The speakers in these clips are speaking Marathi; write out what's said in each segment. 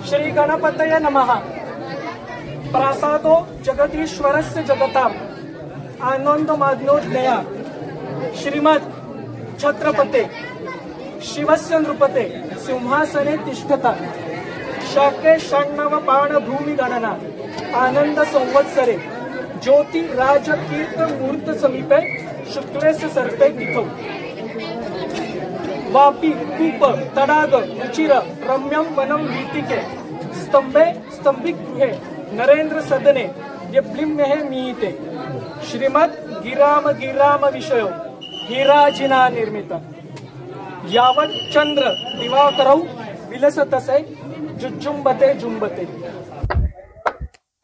श्री गणपतये नमः। प्रासादो जगदीश्वरस्य जगतां आनन्दमाग्नोदया श्रीमद् छत्रपते शिवस्य नृपते सिंहासने तिष्ठता शाके षण्णव भूमि गणना आनंद संवत्सरे ज्योति राज कीर्त मूर्त समीपे शुक्लेस्य सर्पे तिथौ वापी कूप तडाग रुचिर रम्यं वनं वीतिके स्तंभे स्तंभिक गृहे नरेंद्र सदने यप्लिम्यहे मीते श्रीमद् गिराम विषयो हीराजिना निर्मित यावत् चंद्र दिवाकरौ विलसतसे जुजुंबते जुंबते।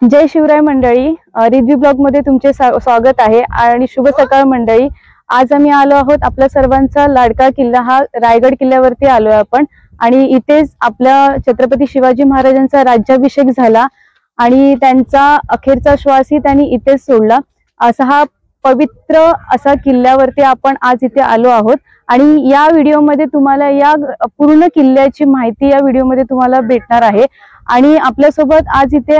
जय शिवराय मंडळी, रिव्ह्यू ब्लॉग मध्ये तुमचे स्वागत आहे आणि शुभ सकाळ मंडळी। आज आम्ही आलो आहोत आपल्या सर्वांचा लाडका किल्ला हा रायगड किल्ल्यावरती आलोय आपण आणि इथेच आपल्या छत्रपती शिवाजी महाराजांचा राज्याभिषेक झाला आणि त्यांचा अखेरचा श्वासही त्यांनी इथेच सोडला। असा हा पवित्र असा किल्ल्यावरती आपण आज इथे आलो आहोत आणि या व्हिडिओमध्ये तुम्हाला या पूर्ण किल्ल्याची माहिती या व्हिडिओमध्ये तुम्हाला भेटणार आहे। आणि आपल्यासोबत आज इथे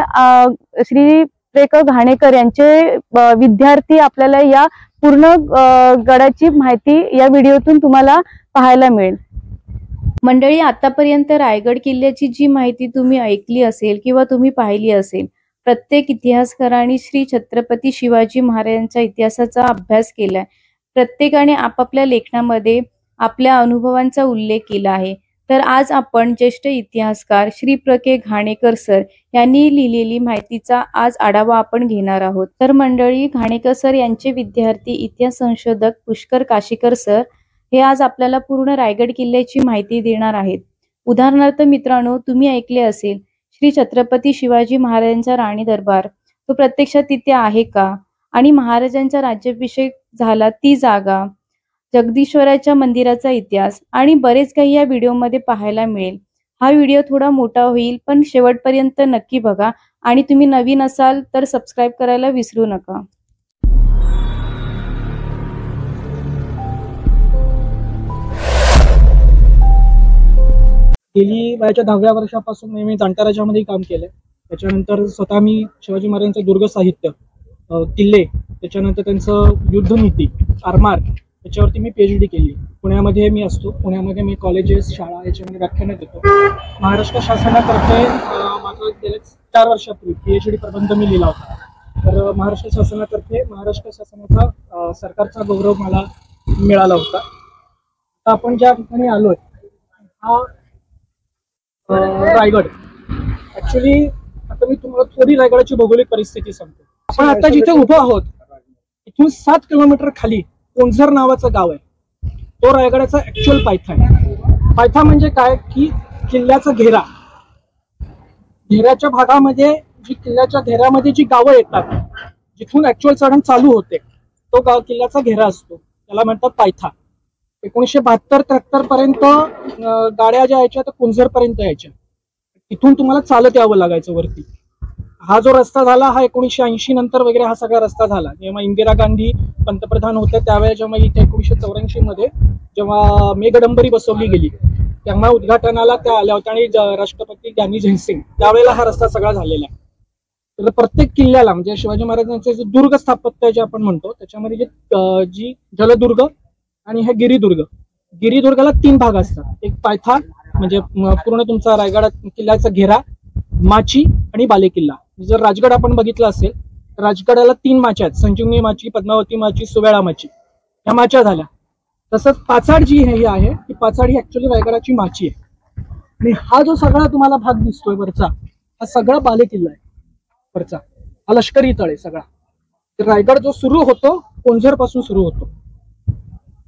श्री प्र. घाणेकर यांचे विद्यार्थी आपल्याला या पूर्ण गडाची माहिती या व्हिडिओतून तुम्हाला पाहायला मिळेल। मंडळी, आतापर्यंत रायगड किल्ल्याची जी माहिती तुम्ही ऐकली असेल किंवा तुम्ही पाहिली असेल, प्रत्येक इतिहासकारांनी श्री छत्रपती शिवाजी महाराजांच्या इतिहासाचा अभ्यास केलाय। प्रत्येकाने आपापल्या लेखनामध्ये आपल्या अनुभवांचा उल्लेख केला आहे। तर आज आपण ज्येष्ठ इतिहासकार श्री प्र. घाणेकर सर यांनी लिहिलेली माहितीचा आज आढावा आपण घेणार आहोत। तर मंडळी, घाणेकर सर यांचे विद्यार्थी इतिहास संशोधक पुष्कर काशीकर सर हे आज आपल्याला पूर्ण रायगड किल्ल्याची माहिती देणार आहेत। उदाहरणार्थ मित्रांनो, तुम्ही ऐकले असेल श्री छत्रपती शिवाजी महाराजांचा राणी दरबार तो प्रत्यक्षात तिथे आहे का, आणि महाराजांचा राज्याभिषेक झाला ती जागा, जगदीश्वराच्या मंदिराचा इतिहास आणि बरेच काही या व्हिडिओमध्ये पाहायला मिळेल। हा व्हिडिओ थोडा मोठा होईल पण शेवटपर्यंत नक्की बघा आणि तुम्ही नवीन असाल तर सबस्क्राइब करायला विसरू नका। गेली वयाच्या 10व्या वर्षापासून मी जाणत्या राज्यामध्ये काम केलंय। त्याच्यानंतर स्वतः मी शिवाजी महाराजांचं दुर्ग साहित्य, किल्ले, त्याच्यानंतर त्यांचं युद्धनीती, आरमार याच्यावरती मी PhD केली। पुण्यामध्ये मी असतो, पुण्यामध्ये मी कॉलेजेस, शाळा याच्यामध्ये व्याख्यानं देतो। महाराष्ट्र शासनातर्फे माझं गेल्या 4 वर्षापूर्वी PhD प्रबंध मी लिहिला होता। तर महाराष्ट्र शासनातर्फे महाराष्ट्र शासनाचा सरकारचा गौरव मला मिळाला होता। तर आपण ज्या ठिकाणी आलोय हा रायगड। ऍक्च्युली आता मी तुम्हाला थोडी रायगडाची भौगोलिक परिस्थिती सांगतो। आपण आता जिथे उभो आहोत इथून 7 किलोमीटर खाली कोंझर नावाचं गाव आहे, तो रायगडाचा ऍक्च्युअल पायथा आहे। पायथा म्हणजे काय की किल्ल्याचा घेरा, घेऱ्याच्या भागामध्ये जी किल्ल्याच्या घेऱ्यामध्ये जी गावं येतात जिथून ऍक्च्युअल चढण चालू होते तो किल्ल्याचा घेरा असतो, त्याला म्हणतात पायथा। 1972-73 पर्यंत गाड्या ज्या यायच्या त्या कोंझर पर्यंत यायच्या, तिथून तुम्हाला चालत यावं लागायचं वरती। हा जो रस्ता झाला हा 1980 नंतर वगैरे हा सगळा रस्ता झाला। जेव्हा इंदिरा गांधी पंतप्रधान होत्या त्यावेळेस जेव्हा इथे 1984 मध्ये जेव्हा मेघडंबरी बसवली गेली तेव्हा उद्घाटनाला त्या आल्या होत्या आणि राष्ट्रपती ज्ञानी जयसिंग त्यावेळेला हा रस्ता सगळा झालेला आहे। तर प्रत्येक किल्ल्याला म्हणजे शिवाजी महाराजांचे जे दुर्ग स्थापत्य जे आपण म्हणतो त्याच्यामध्ये जी जलदुर्ग आणि हे गिरिदुर्ग, गिरिदुर्गाला 3 भाग असतात। एक पायथा म्हणजे पूर्ण तुमचा रायगड किल्ल्याचा घेरा, माची आणि बालेकिल्ला। जर राजगड आपण बघितला असेल तर राजगडाला 3 माच्या आहेत, संजीवनी माची, पद्मावती माची, सुवेळा माची, ह्या माच्या झाल्या। तसंच पाचाड जी हे आहे ती पाचाड ही ऍक्च्युअली रायगडाची माची आहे। आणि हा जो सगळा तुम्हाला भाग दिसतोय वरचा हा सगळा बालेकिल्ला आहे। वरचा हा लष्करी तळ आहे सगळा। तर रायगड जो सुरू होतो कोंझर पासून सुरू होतो।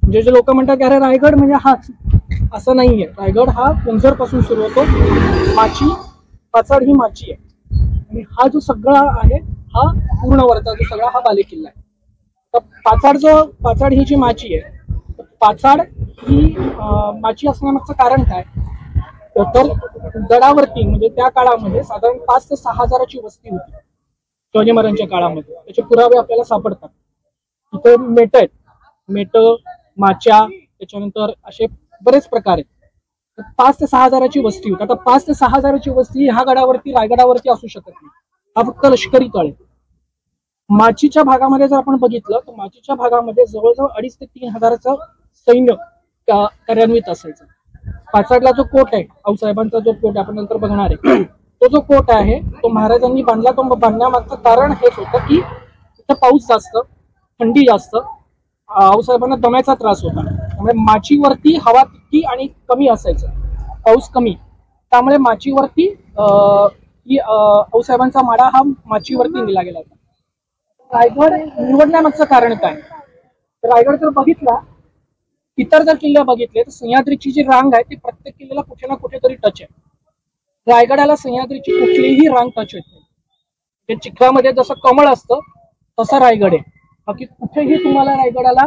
म्हणजे जे लोक म्हणतात की अरे रायगड म्हणजे हाच, असं नाहीये। रायगड हा कोंझर पासून सुरू होतो, माची पाचाड ही माची आहे आणि हा जो सगळा आहे हा पूर्ण वरचा जो सगळा हा बालेकिल्ला आहे। तर पाचाड ही जी माची आहे, पाचाड ही माची असण्यामागचं कारण काय तर गडावरती म्हणजे त्या काळामध्ये साधारण 5 ते 6 हजाराची वस्ती होती शिवाजी महाराजांच्या काळामध्ये। त्याचे पुरावे आपल्याला सापडतात। तिथे मेट आहेत, मेट, माच्या, त्याच्यानंतर असे बरेच प्रकार आहेत। 5 ते 6 हजाराची वस्ती होती. आता 5 ते 6 हजाराची वस्ती ह्या गडावरती रायगडावरती असू शकत नाही. हा फक्त लष्करी तळ आहे. माचीच्या भागामध्ये जर आपण बघितलं तर माचीच्या भागामध्ये जवळजवळ 2,500 ते 3,000चं सैन्य कार्यान्वित असायचं. पाचाडला जो कोट आहे, आऊसाहेबांचा जो कोट आपण नंतर बघणार आहे, तो जो कोट आहे तो महाराजांनी बांधला. तो बांधण्यामागचं कारण हेच होतं की इथं पाऊस जास्त, थंडी जास्त, आऊसाहेबांना दम्याचा त्रास होता. त्यामुळे माचीवरती हवा तितकी आणि कमी असायचं, पाऊस कमी, त्यामुळे माचीवरती आऊसाहेबांचा माडा हा माचीवरती नेला गेला होता. रायगड निवडण्यामागचं कारण काय? रायगड जर बघितला, इतर जर किल्ले बघितले तर सह्याद्रीची जी रांग आहे ती प्रत्येक किल्ल्याला कुठे ना कुठेतरी टच आहे. रायगडाला सह्याद्रीची कुठलीही रांग टच येत नाही. चिखलामध्ये जसं कमळ असतं तसं रायगड आहे. बाकी कुठेही तुम्हाला रायगडाला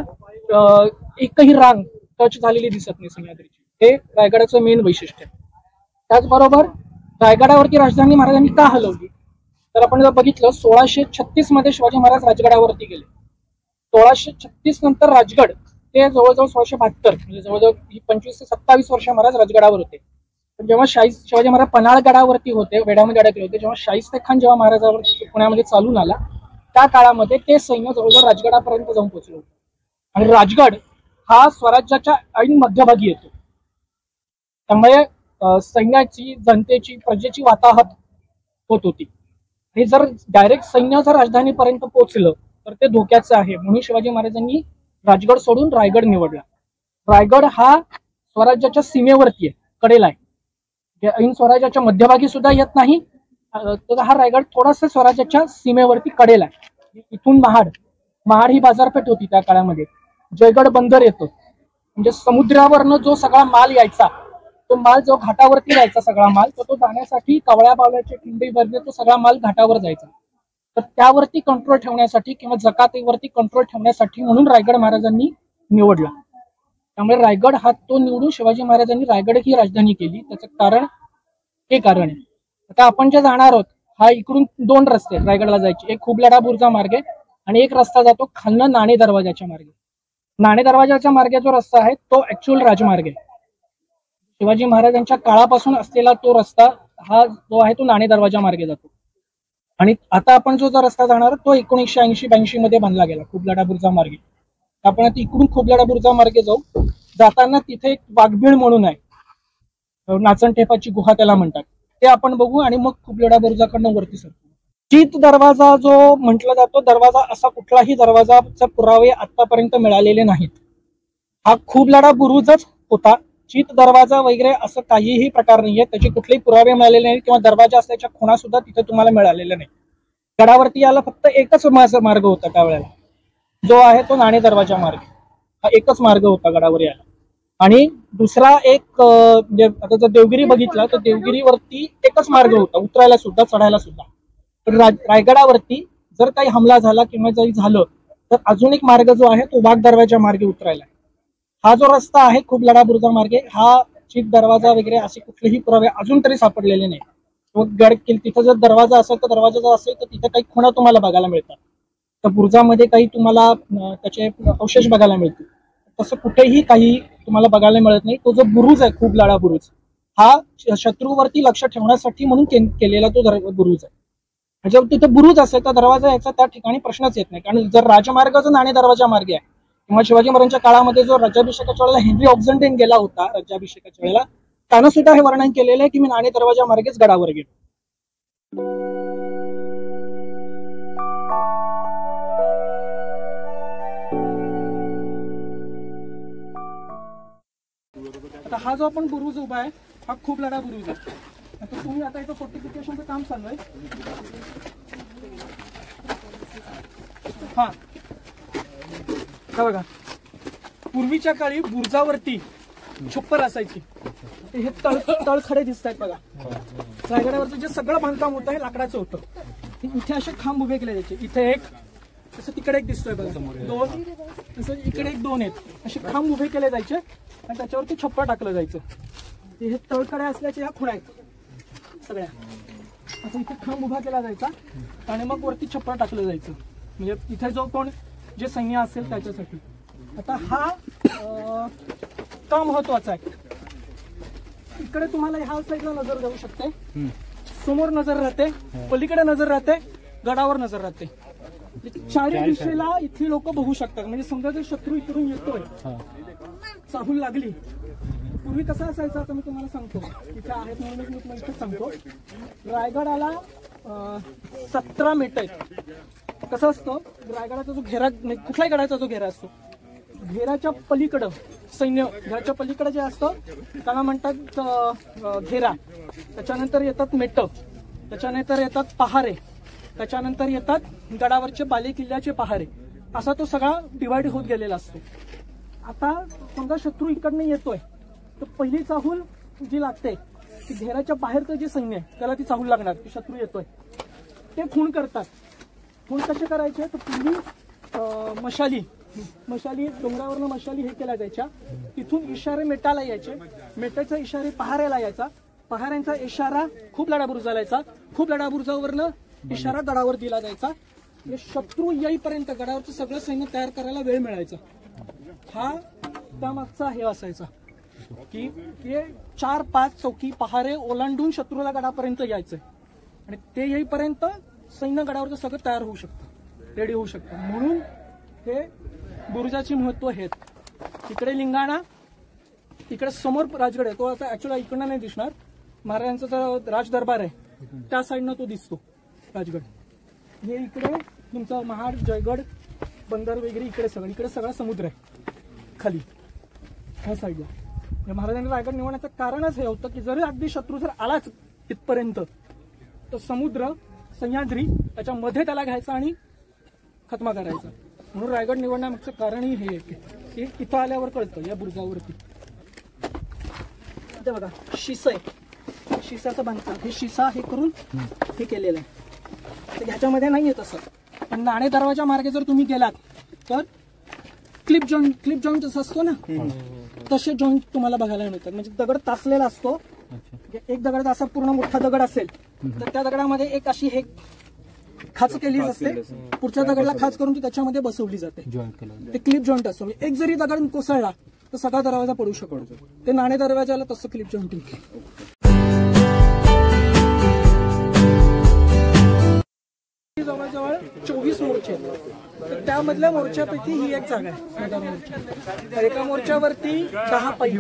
एकही रांग टच झालेली दिसत नाही सह्याद्रीची. हे रायगडाचं मेन वैशिष्ट्य आहे. त्याचबरोबर रायगडावरती राजधानी महाराजांनी का हलवली तर आपण जर बघितलं 1636 मध्ये शिवाजी महाराज राजगडावरती गेले. 1636 नंतर राजगड ते जवळजवळ 1672 म्हणजे जवळजवळ 25 ते 27 वर्ष महाराज राजगडावर होते. पण जेव्हा शिवाजी महाराज पन्हाळगडावरती होते, वेढ्यामध्ये अडकले होते, जेव्हा शाहिस्ते खान जेव्हा महाराजावर पुण्यामध्ये चालून आला त्या काळामध्ये ते सैन्य जवळजवळ राजगडापर्यंत जाऊन पोहोचलं होतं. आणि राजगड हा स्वराज्याच्या ऐन मध्यभागी येतो. त्यामुळे सैन्याची, जनतेची, प्रजेची वाताहत होत होती. आणि जर डायरेक्ट सैन्य जर राजधानीपर्यंत पोहोचलं तर ते धोक्याचं आहे. म्हणून शिवाजी महाराजांनी राजगड सोडून रायगड निवडला. रायगड हा स्वराज्याच्या सीमेवरती आहे, कडेला आहे. ऐन स्वराज्याच्या मध्यभागी सुद्धा येत नाही. तर हा रायगड थोडासा स्वराज्याच्या सीमेवरती कडेला आहे. इथून महाड ही बाजारपेठ होती त्या काळामध्ये. जयगड बंदर येतो, म्हणजे समुद्रावरनं जो सगळा माल यायचा, तो माल जो घाटावरती राहायचा सगळा माल, तो जाण्यासाठी कावळ्या बावळ्याच्या खिंडीवरती तो सगळा माल घाटावर जायचा. तर त्यावरती कंट्रोल ठेवण्यासाठी किंवा जकातीवरती कंट्रोल ठेवण्यासाठी म्हणून रायगड महाराजांनी निवडला. त्यामुळे रायगड हा तो निवडून शिवाजी महाराजांनी रायगड ही राजधानी केली. त्याचं कारण हे कारण आहे. आता आपण जे जाणार आहोत हा इकडून 2 रस्ते आहेत रायगडला जायचे. एक खुबलाडा बुर्जा मार्ग आहे आणि एक रस्ता जातो खालनं नाणे दरवाजाच्या मार्गे. नाणे दरवाजाच्या मार्गे जो रस्ता आहे तो ऍक्च्युअल राजमार्ग आहे. शिवाजी महाराजांच्या काळापासून असलेला तो रस्ता हा जो आहे तो नाणे दरवाजा मार्गे जातो. आणि आता आपण जो रस्ता जाणार तो 1980-82 मध्ये बांधला गेला खुबलाडा बुर्जा मार्गे. आपण आता इकडून खुबलाडा बुर्जा मार्गे जाऊ. जाताना तिथे एक वाघबीळ म्हणून आहे, नाचण ठेपाची गुहा त्याला म्हणतात, ते आपण बघू आणि मग खुबलाडा बुर्जाकडनं वरती सरतो. शीत दरवाजा जो म्हटला जातो दरवाजा, असा कुठलाही दरवाजाचे पुरावे आतापर्यंत मिळालेले नाहीत. हा खुबलाडा बुरुजच होता. शीत दरवाजा वगैरे असं काहीही प्रकार नाहीये. त्याचे कुठलेही पुरावे मिळालेले नाहीत किंवा दरवाजा असल्याच्या खुणा सुद्धा तिथे तुम्हाला मिळालेल्या नाही. गडावरती यायला फक्त एकच मार्ग होता त्यावेळेला, जो आहे तो नाणे दरवाजा मार्ग. हा एकच मार्ग होता गडावर यायला. आणि दुसरा एक म्हणजे आता जर देवगिरी बघितला तर देवगिरीवरती एकच मार्ग होता उतरायला सुद्धा, चढायला सुद्धा. तर रायगडावरती जर काही हमला झाला किंवा जरी झालं तर अजून एक मार्ग जो आहे तो वाघ दरवाजा मार्गे उतरायला. हा जो रस्ता आहे खुबलाडा बुर्जा मार्गे, हा शीत दरवाजा वगैरे असे कुठलेही पुरावे अजून तरी सापडलेले नाही. गड तिथं जर दरवाजा असेल तर दरवाजा जर असेल तर तिथे काही खुणा तुम्हाला बघायला मिळतात. तर बुर्जामध्ये काही तुम्हाला त्याचे अवशेष बघायला मिळतील. तसं कुठेही काही तुम्हाला बघायला मिळत नाही. तो जो बुरुज आहे खुबलाडा बुरुज, हा शत्रूवरती लक्ष ठेवण्यासाठी म्हणून केलेला तो बुरुज आहे. जर तिथे बुरुज असेल तर दरवाजा याचा त्या ठिकाणी प्रश्नच येत नाही. कारण जर राजमार्ग जो नाणे दरवाजा मार्गे आहे किंवा शिवाजी महाराजांच्या काळामध्ये जो राज्याभिषेकाच्या वेळेला हेनरी ऑक्झेंडेन गेला होता राज्याभिषेकाच्या वेळेला, त्यानं सुद्धा हे वर्णन केलेलं आहे की मी नाणे दरवाजा मार्गेच गडावर गेलो. आता हा जो आपण बुरुज उभा आहे हा खुबलाडा बुरुज आहे. आता तुम्ही आता इथं फोर्टिफिकेशनचं काम चालू आहे. हा बघा, पूर्वीच्या काळी बुर्जावरती छप्पर असायची. हे तळखडे दिसत आहेत बघा. रायगडावरचं जे सगळं बांधकाम होतं हे लाकडाचं होतं. इथे असे खांब उभे केले जायचे. इथे एक, तसं तिकडे एक दिसतोय बघा, 2, तसं इकडे एक 2 आहेत. असे खांब उभे केले जायचे आणि त्याच्यावरती छप्पर टाकलं जायचं. हे तळखडे असल्याचे ह्या खुणा आहेत सगळ्या. असं इथे खांब उभा केला जायचा आणि मग वरती छप्पर टाकलं जायचं, म्हणजे इथे जो कोण जे सैन्य असेल त्याच्यासाठी. आता हा का महत्वाचा आहे इकडे तुम्हाला ह्या साईडला नजर जाऊ शकते, समोर नजर राहते, पलीकडे नजर राहते, गडावर नजर राहते. चारी दिशेला इथली लोक बघू शकतात. म्हणजे समजा जर शत्रू इकडून येतोय, चाहूल लागली. पूर्वी कसं असायचं आता मी तुम्हाला सांगतो, इथे आहेत म्हणून मी तुम्हाला इथेच सांगतो. रायगडाला 17 मेट आहेत. कसं असतं, रायगडाचा जो घेरा, कुठल्याही गडाचा जो घेरा असतो, घेराच्या पलीकडं सैन्य, घेराच्या पलीकडे जे असतं त्याला म्हणतात घेरा. त्याच्यानंतर येतात मेट, त्याच्यानंतर येतात पहारे, त्याच्यानंतर येतात गडावरचे बाले किल्ल्याचे पहारे. असा तो सगळा डिवाइड होत गेलेला असतो. आता समजा शत्रू इकडनं येतोय तर पहिली चाहूल जी लागते ती घेराच्या बाहेरचं जे सैन्य आहे त्याला ती चाहूल लागणार की शत्रू येतोय. ते खून करतात. खून कसे करायचे तर पूर्वी मशाली डोंगरावरनं मशाली हे केल्या जायच्या. तिथून इशारे मेटाला यायचे, मेटाचा इशारे पहाऱ्याला यायचा, पहाऱ्यांचा इशारा खूप लढाबुरुजाला यायचा, खूप लढाबुरुजावरनं इशारा गडावर दिला जायचा. शत्रू येईपर्यंत गडावरचं सगळं सैन्य तयार करायला वेळ मिळायचा. हा त्यामागचा हे असायचा की 4-5 चौकी पहारे ओलांडून शत्रूला गडापर्यंत यायचंय आणि ते येईपर्यंत सैन्य गडावरचं सगळं तयार होऊ शकतं, रेडी होऊ शकतं. म्हणून हे बुरुजाची महत्व आहेत. इकडे लिंगाणा, इकडे समोर राजगड आहे. तो आता ऍक्च्युअली इकडनं नाही दिसणार, महाराजांचा जो राज दरबार आहे त्या साईडनं तो दिसतो राजगड. हे इकडे तुमचा महाड, जयगड, बंदर वगैरे इकडे सगळा समुद्र आहे खाली ह्या साईडला. महाराजांनी रायगड निवडण्याचं कारणच हे होतं की जरी अगदी शत्रू जर आलाच इथपर्यंत तर समुद्र, सह्याद्री त्याच्यामध्ये त्याला घ्यायचा आणि खतमा करायचा. म्हणून रायगड निवडण्यामागचं कारणही हे आहे की इथं आल्यावर कळतं या बुरुजावरती. इथे बघा शिसा आहे, शिसाचं बांधकाम. हे शिसा हे करून हे केलेलं आहे. तर ह्याच्यामध्ये नाहीये तसं. पण नाणे दरवाजा मार्गे जर तुम्ही गेलात तर क्लिप जॉईंट जसं असतो ना तसे जॉईंट तुम्हाला बघायला मिळतात. म्हणजे दगड तासलेला असतो. एक दगड असा पूर्ण मोठा दगड असेल तर त्या दगडामध्ये एक अशी हे खाच केली असते, पुढच्या दगडला खाच करून ती त्याच्यामध्ये बसवली जाते. ते क्लिप जॉईंट असतो. एक जरी दगड कोसळला तर सगळा दरवाजा पडू शकतो. ते नाणे दरवाजाला तसं क्लिप जॉईंटिंग. जवळजवळ 24 मोर्चे आहेत. तर त्यामधल्या मोर्चापैकी ही एक जागा आहे. तर एका मोर्चावरती 10 पायी,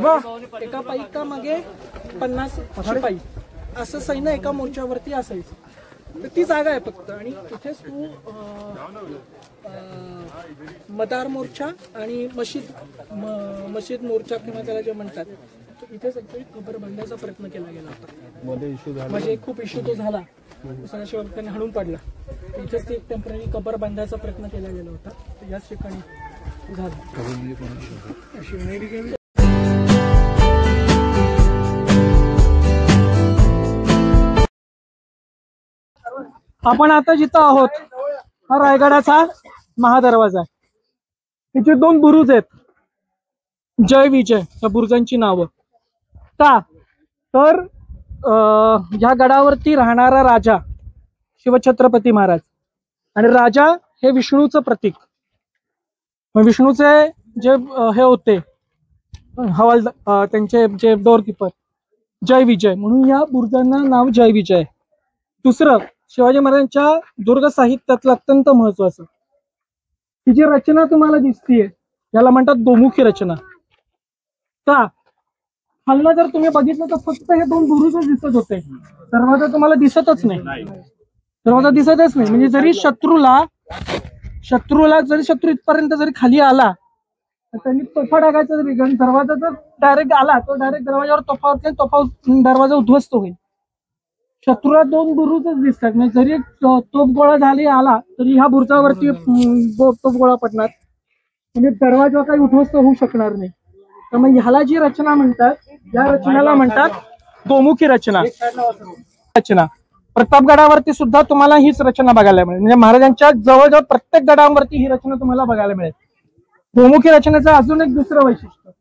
एका पायीका मागे 50 शिपाई असं सैन्य एका मोर्चावरती असायचं. तर ती जागा आहे फक्त. आणि इथेच तू मदार मोर्चा आणि मशीद मोर्चा किंवा त्याला जे म्हणतात इथेच ऍक्च्युअली कबर बांधण्याचा प्रयत्न केला गेला होता. म्हणजे खूप इश्यू तो झाला, सगळ्या शिवभक्तांनी हाणून पाडला. इथेच ते टेम्पररी कबर बांधण्याचा प्रयत्न केला गेला होता. तर याच ठिकाणी झाला. आपण आता जिथं आहोत हा रायगडाचा महादरवाजा आहे. इथे 2 बुरुज आहेत, जय विजय या बुरुजांची नावं. का तर या गडावरती राहणारा राजा शिवछत्रपती महाराज, आणि राजा हे विष्णूचं प्रतीक. विष्णूचे जे हे होते त्यांचे जे डोरकीपर, जय विजय, म्हणून या बुरुजांना नाव जय विजय. दुसरं, शिवाजी महाराजांच्या दुर्ग साहित्यातलं अत्यंत महत्वाचं ही जी रचना तुम्हाला दिसतीये याला म्हणतात गोमुखी रचना. का खालनं जर तुम्ही बघितलं तर फक्त हे 2 बुरुजच दिसत होते, दरवाजा तुम्हाला दिसतच नाही. म्हणजे जरी शत्रू इथपर्यंत जरी खाली आला तर त्यांनी तोफा टाकायचा. जरी दरवाजा जर डायरेक्ट आला तो डायरेक्ट दरवाजावर तोफा दरवाजा उद्ध्वस्त होईल. शत्रूला 2 बुरुजच दिसतात. म्हणजे जरी तोफगोळा झाली आला तरी ह्या बुरुजावरती तोफगोळा पडणार, म्हणजे दरवाजा काही उद्ध्वस्त होऊ शकणार नाही. तर मग ह्याला जी रचना म्हणतात या रचनेला म्हणतात गोमुखी रचना. प्रतापगडावरती सुद्धा तुम्हाला हीच रचना बघायला मिळेल. म्हणजे महाराजांच्या जवळजवळ प्रत्येक गडावरती ही रचना तुम्हाला बघायला मिळेल. गोमुखी रचनेचं अजून एक दुसरं वैशिष्ट्य,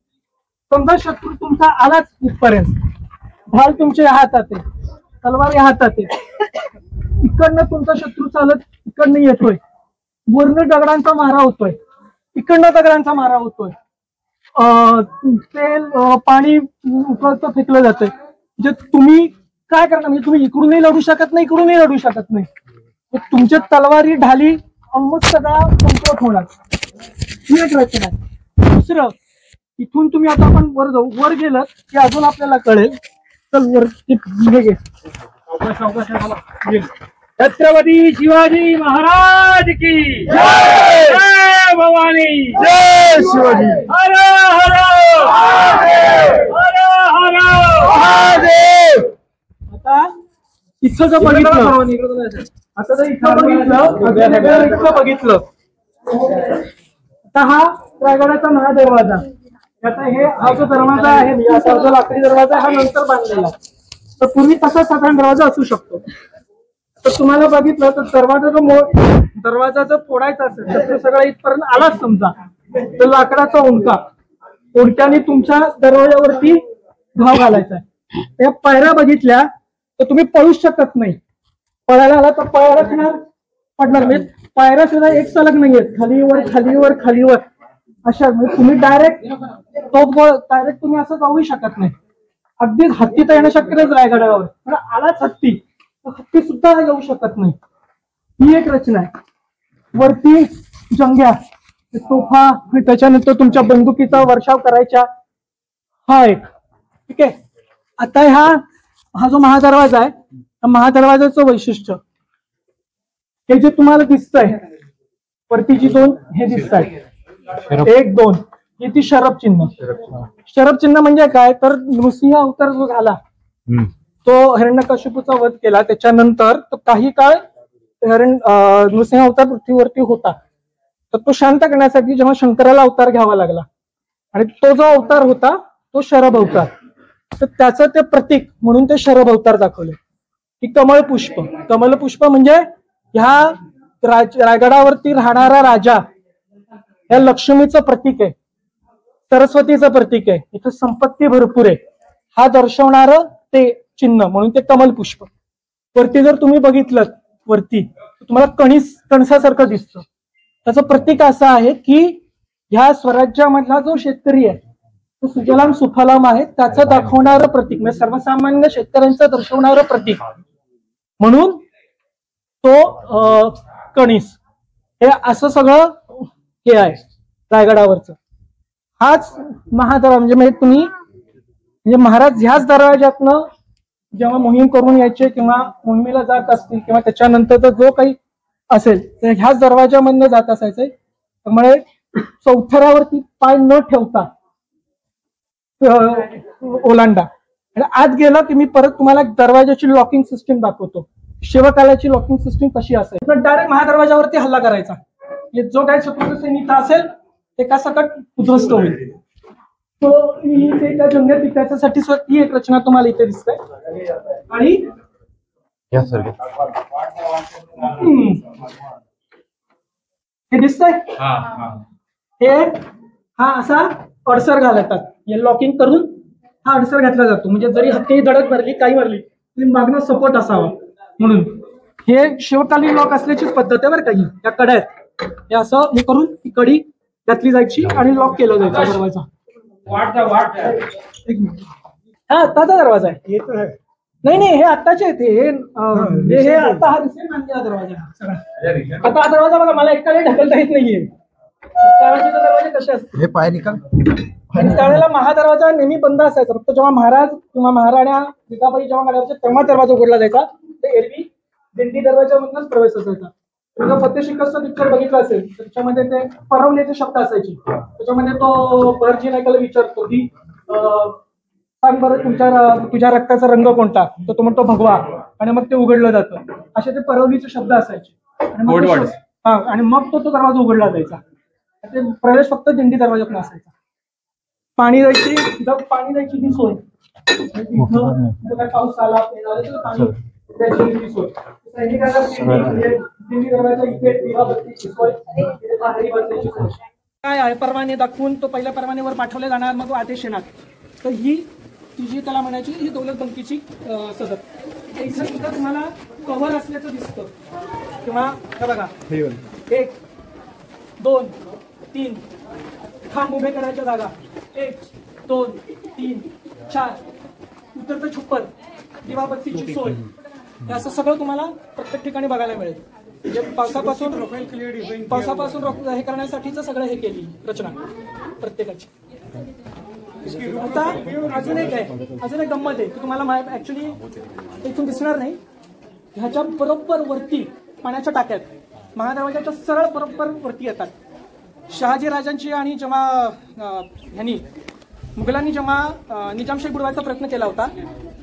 समजा शत्रू तुमचा आलाच इथपर्यंत, ढाल तुमच्या हातात आहे, तलवार या हातात आहे, इकडनं तुमचा शत्रू चालत इकडनं येतोय, वरनं दगडांचा मारा होतोय, इकडनं दगडांचा मारा होतोय, तेल पाणी उकळतं फेकलं जातंय, म्हणजे तुम्ही काय करणार, म्हणजे तुम्ही इकडूनही लढू शकत नाही, इकडूनही लढू शकत नाही. तुमच्या तलवारी ढाली अमुक सगळा कमकुवत होणार. ही एक रचना आहे. दुसरं, इथून तुम्ही आता आपण वर जाऊ, वर गेलं की अजून आपल्याला कळेल. चल वर घे. छत्रपती शिवाजी महाराज की जय भवानी, जय शिवाजी, हर हर हर हर. आता इथं जर बघितलं, आता जर इथं बघितलं, आता हा रायगडाचा महादरवाजा. आता हा जो दरवाजा आहे, असा जो लाकडी दरवाजा हा नंतर बांधलेला, तर पूर्वी तसा साधारण दरवाजा असू शकतो. तर तुम्हाला बघितलं तर दरवाजा जर फोडायचा असेल तर सगळा इथपर्यंत आलाच समजा, तर लाकडाचा ओंडक्याने तुमच्या दरवाजावरती घाव घालायचा आहे. त्या पायऱ्या बघितल्या तर तुम्ही पळूच शकत नाही. पळायला आला तर पायऱ्या पडणार नाही. पायऱ्या सुद्धा एक सलग नाहीयेत, खालीवर खालीवर खालीवर अशा. म्हणजे तुम्ही डायरेक्ट डायरेक्ट तुम्ही असं जाऊही शकत नाही. अगदीच हत्ती तर येणं शक्य नाही रायगडावर, पण आलाच हत्ती हत्ती सुद्धा येऊ शकत नाही. ही एक रचना आहे. वरती जंग्या, तोफा, त्याच्यानंतर तुमच्या बंदुकीचा वर्षाव करायच्या, हा एक. ठीक आहे. आता हा जो महादरवाजा आहे, महादरवाजाचं वैशिष्ट्य हे जे तुम्हाला दिसतंय वरती, जी दोन हे दिसत आहेत, 1 2, ही ती शरभ चिन्ह. शरभ चिन्ह म्हणजे काय, तर नृसिंह अवतार जो झाला, तो हिरण्यकशिपूचा वध केला, त्याच्यानंतर तो काही काळ नृसिंह अवतार पृथ्वीवरती होता. तर तो शांत करण्यासाठी जेव्हा शंकराला अवतार घ्यावा लागला, आणि तो जो अवतार होता तो शरभ अवतार, तर त्याचं ते प्रतीक म्हणून ते शरभ अवतार दाखवले. की कमळपुष्प. कमलपुष्प म्हणजे ह्या रायगडावरती राहणारा राजा, या लक्ष्मीचं प्रतीक आहे, सरस्वतीचं प्रतीक आहे, इथं संपत्ती भरपूर आहे, हा दर्शवणार ते चिन्ह म्हणून ते कमलपुष्प. वरती जर तुम्ही बघितलं वरती, तुम्हाला कणसासारखं दिसतं. त्याचं प्रतीक असं आहे की ह्या स्वराज्यामधला जो शेतकरी आहे तो सुजलाम सुफलाम आहे, त्याचं दाखवणारं प्रतीक, म्हणजे सर्वसामान्य शेतकऱ्यांचं दर्शवणारं प्रतीक म्हणून तो कणीस. हे असं सगळं हे आहे रायगडावरचं. हाच महादरवाजा म्हणजे तुम्ही म्हणजे महाराज ह्याच दरवाज्यातनं जेव्हा मोहीम करून यायचे किंवा मोहिमेला जात असतील किंवा त्याच्यानंतर जो काही असेल तर ह्याच दरवाजामधनं जात असायचे. त्यामुळे चौथऱ्यावरती पाय न ठेवता ओलांडा. आणि आत गेला की मी परत तुम्हाला दरवाजाची लॉकिंग सिस्टीम दाखवतो, शिवकालाची लॉकिंग सिस्टीम कशी असेल. तर डायरेक्ट महादरवाजावरती हल्ला करायचा, जो काही शत्रू सैनिक असेल ते का सकट उद्ध्वस्त होईल. तो जंगल त्याच्यासाठी ही एक रचना तुम्हाला इथे दिसते. आणि हे दिसतंय, हे हा असा अडसर घालतात, हे लॉकिंग करून हा अडसर घातला जातो. म्हणजे जरी हत्ती धडक भरली काही भरली तरी मागणं सपोर्ट असावा म्हणून. हे शिवकालीन लॉक असल्याचीच पद्धत आहे बरं काही. त्या कड्या आहेत, हे असं हे करून ती कडी घातली जायची आणि लॉक केलं जायचं दरवाजा. हा आत्ताचा दरवाजा आहे. नाही हे आत्ताचे आहेत. हे आता हा रिसेंट आणलेला दरवाजा सगळा. आता हा दरवाजा बघा, मला एकाला ढकलता येत नाहीये. त्यावेळेचे दरवाजे कसे असतात, हे पाय निकाल. आणि त्यावेळेला महादरवाजा नेहमी बंद असायचा. फक्त जेव्हा महाराज किंवा महाराण्या जिजाबाई जेव्हा गाड्यावरचे तेव्हा दरवाजा उघडला जायचा. ते एरवी दिंडी दरवाजामधूनच प्रवेश असायचा. फतेशिकसचा पिक्चर बघितला असेल तर त्याच्यामध्ये ते परवलेचे शब्द असायचे. त्याच्यामध्ये तो भरजी नायकाला विचारतो की सांग बरं तुझ्या रक्ताचा रंग कोणता, तर तो म्हणतो भगवा, आणि मग ते उघडलं जातं. असे ते परवलीचे शब्द असायचे. आणि मग तो दरवाजा उघडला जायचा. ते प्रवेश फक्त दिंडी दरवाजातून असायचा. पाणी जायची ही सोय, पाऊस आला पाणी द्यायची सोय. काय आहे, परवाने दाखवून तो पहिल्या परवानेवर पाठवले जाणार, मग आदेश येणार. तर ही जी त्याला म्हणायची ही दौलत बंकीची सदर. इथं सुद्धा तुम्हाला कव्हर असल्याचं दिसतं किंवा हे बघा 1 2 3 खांब उभे करायच्या जागा 1 2 3 4. उतरतं छप्पर, दिवाबत्तीची सोय, हे असं सगळं तुम्हाला प्रत्येक ठिकाणी बघायला मिळेल. म्हणजे पावसापासून हे करण्यासाठीच सगळं हे केली रचना प्रत्येकाची. आता अजून एक गंमत आहे की तुम्हाला ऍक्च्युली इथून दिसणार नाही. ह्याच्या बरोबर वरती पाण्याच्या टाक्यात महादरवाजाच्या सरळ बरोबर वरती येतात. शहाजी राजांची आणि जेव्हा मुघलांनी जेव्हा निजामशाही बुडवायचा प्रयत्न केला होता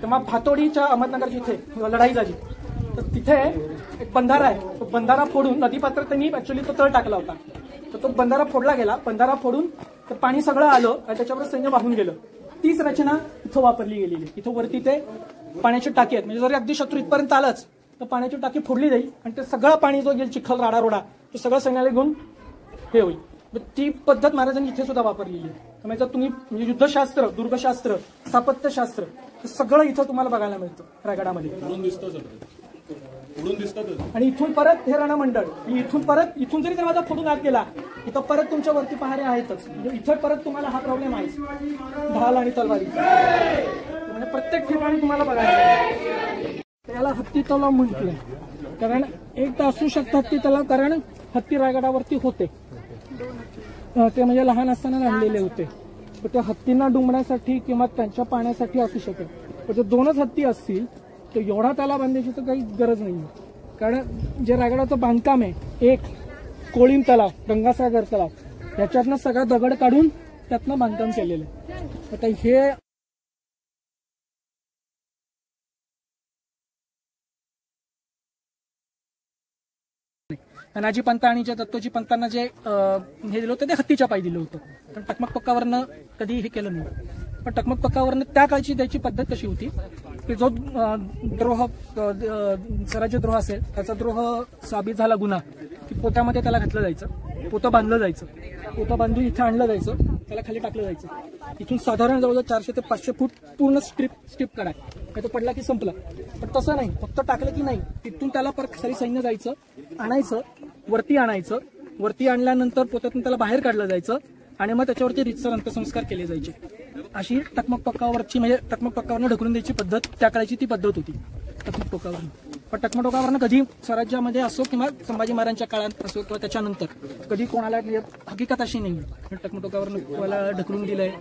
तेव्हा भातोडीच्या अहमदनगरच्या इथे लढाई झाली. तर तिथे एक बंधारा आहे, तो बंधारा फोडून नदीपात्र त्यांनी ऍक्च्युली तो तळ टाकला होता. तर तो बंधारा फोडला गेला. बंधारा फोडून तर पाणी सगळं आलं आणि त्याच्यावर सैन्य वाहून गेलं. तीच रचना इथं वापरली गेलेली. इथं वरती ते पाण्याची टाकी आहेत, म्हणजे जरी अगदी शत्रू इथपर्यंत आलंच तर पाण्याची टाकी फोडली जाईल आणि ते सगळं पाणी जो येईल चिखल राडा रोडा ते सगळं सैन्याला घेऊन हे होईल. ती पद्धत महाराजांनी इथे सुद्धा वापरलेली आहे. त्यामुळे तुम्ही म्हणजे युद्धशास्त्र, दुर्गशास्त्र, स्थापत्यशास्त्र हे सगळं इथं तुम्हाला बघायला मिळतं रायगडामध्ये. आणि इथून परत हे राणा मंडळ, इथून जरी दरवाजा फोडून आत गेला इथं परत तुमच्या वरती पहारे आहेतच. म्हणजे इथं परत तुम्हाला हा प्रॉब्लेम आहे ढाल आणि तलवारी, म्हणजे प्रत्येक ठिकाणी तुम्हाला बघायला मिळतं. त्याला हत्ती तलाव म्हटलं कारण एक तर असू शकतं हत्ती तलाव, कारण हत्ती रायगडावरती होते. ते म्हणजे लहान असताना आणलेले होते. तर त्या हत्तींना डुंबण्यासाठी किंवा त्यांच्या पाण्यासाठी असू शकेल. पण जर दोनच हत्ती असतील तर एवढा तलाव बांधायची तर काही गरज नाही. कारण जे रायगडाचं बांधकाम आहे, एक कोळीम तलाव, गंगासागर तलाव, याच्यातनं सगळा दगड काढून त्यातनं बांधकाम केलेलं आहे. आता हे नाजी पंत आणि जे दत्तोजी पंतांना जे हे दिलं होतं ते हत्तीच्या पायी दिलं होतं. पण टकमक पक्कावरनं कधी हे केलं नाही. पण टकमक पक्कावरनं त्या काळची त्याची पद्धत कशी होती की जो द्रोह स्वराज्यद्रोह असेल त्याचा द्रोह साबित झाला गुन्हा की पोत्यामध्ये त्याला घातलं जायचं, पोतं बांधलं जायचं, पोतं बांधून इथे आणलं जायचं, त्याला खाली टाकलं जायचं. इथून साधारण जवळजवळ 400 ते 500 फूट पूर्ण स्ट्रिप काढाय, तो पडला की संपला. पण तसं नाही, फक्त टाकलं की नाही, तिथून त्याला परत सारी सैन्य जायचं, आणायचं, वरती आणायचं, वरती आणल्यानंतर पोत्यातून त्याला बाहेर काढलं जायचं आणि मग त्याच्यावरती रीतसर अंत्यसंस्कार केले जायचे. अशी टकमक पक्कावरची म्हणजे टकमक पक्कावरनं ढकलून द्यायची पद्धत त्या काळाची ती पद्धत होती टकमक पक्कावरनं. पण टकमक पक्कावरनं कधी स्वराज्यामध्ये असो किंवा संभाजी महाराजांच्या काळात असो किंवा त्याच्यानंतर कधी कोणाला हकीकत अशी नाही टकमक पक्कावरनं कोणाला ढकलून दिलंय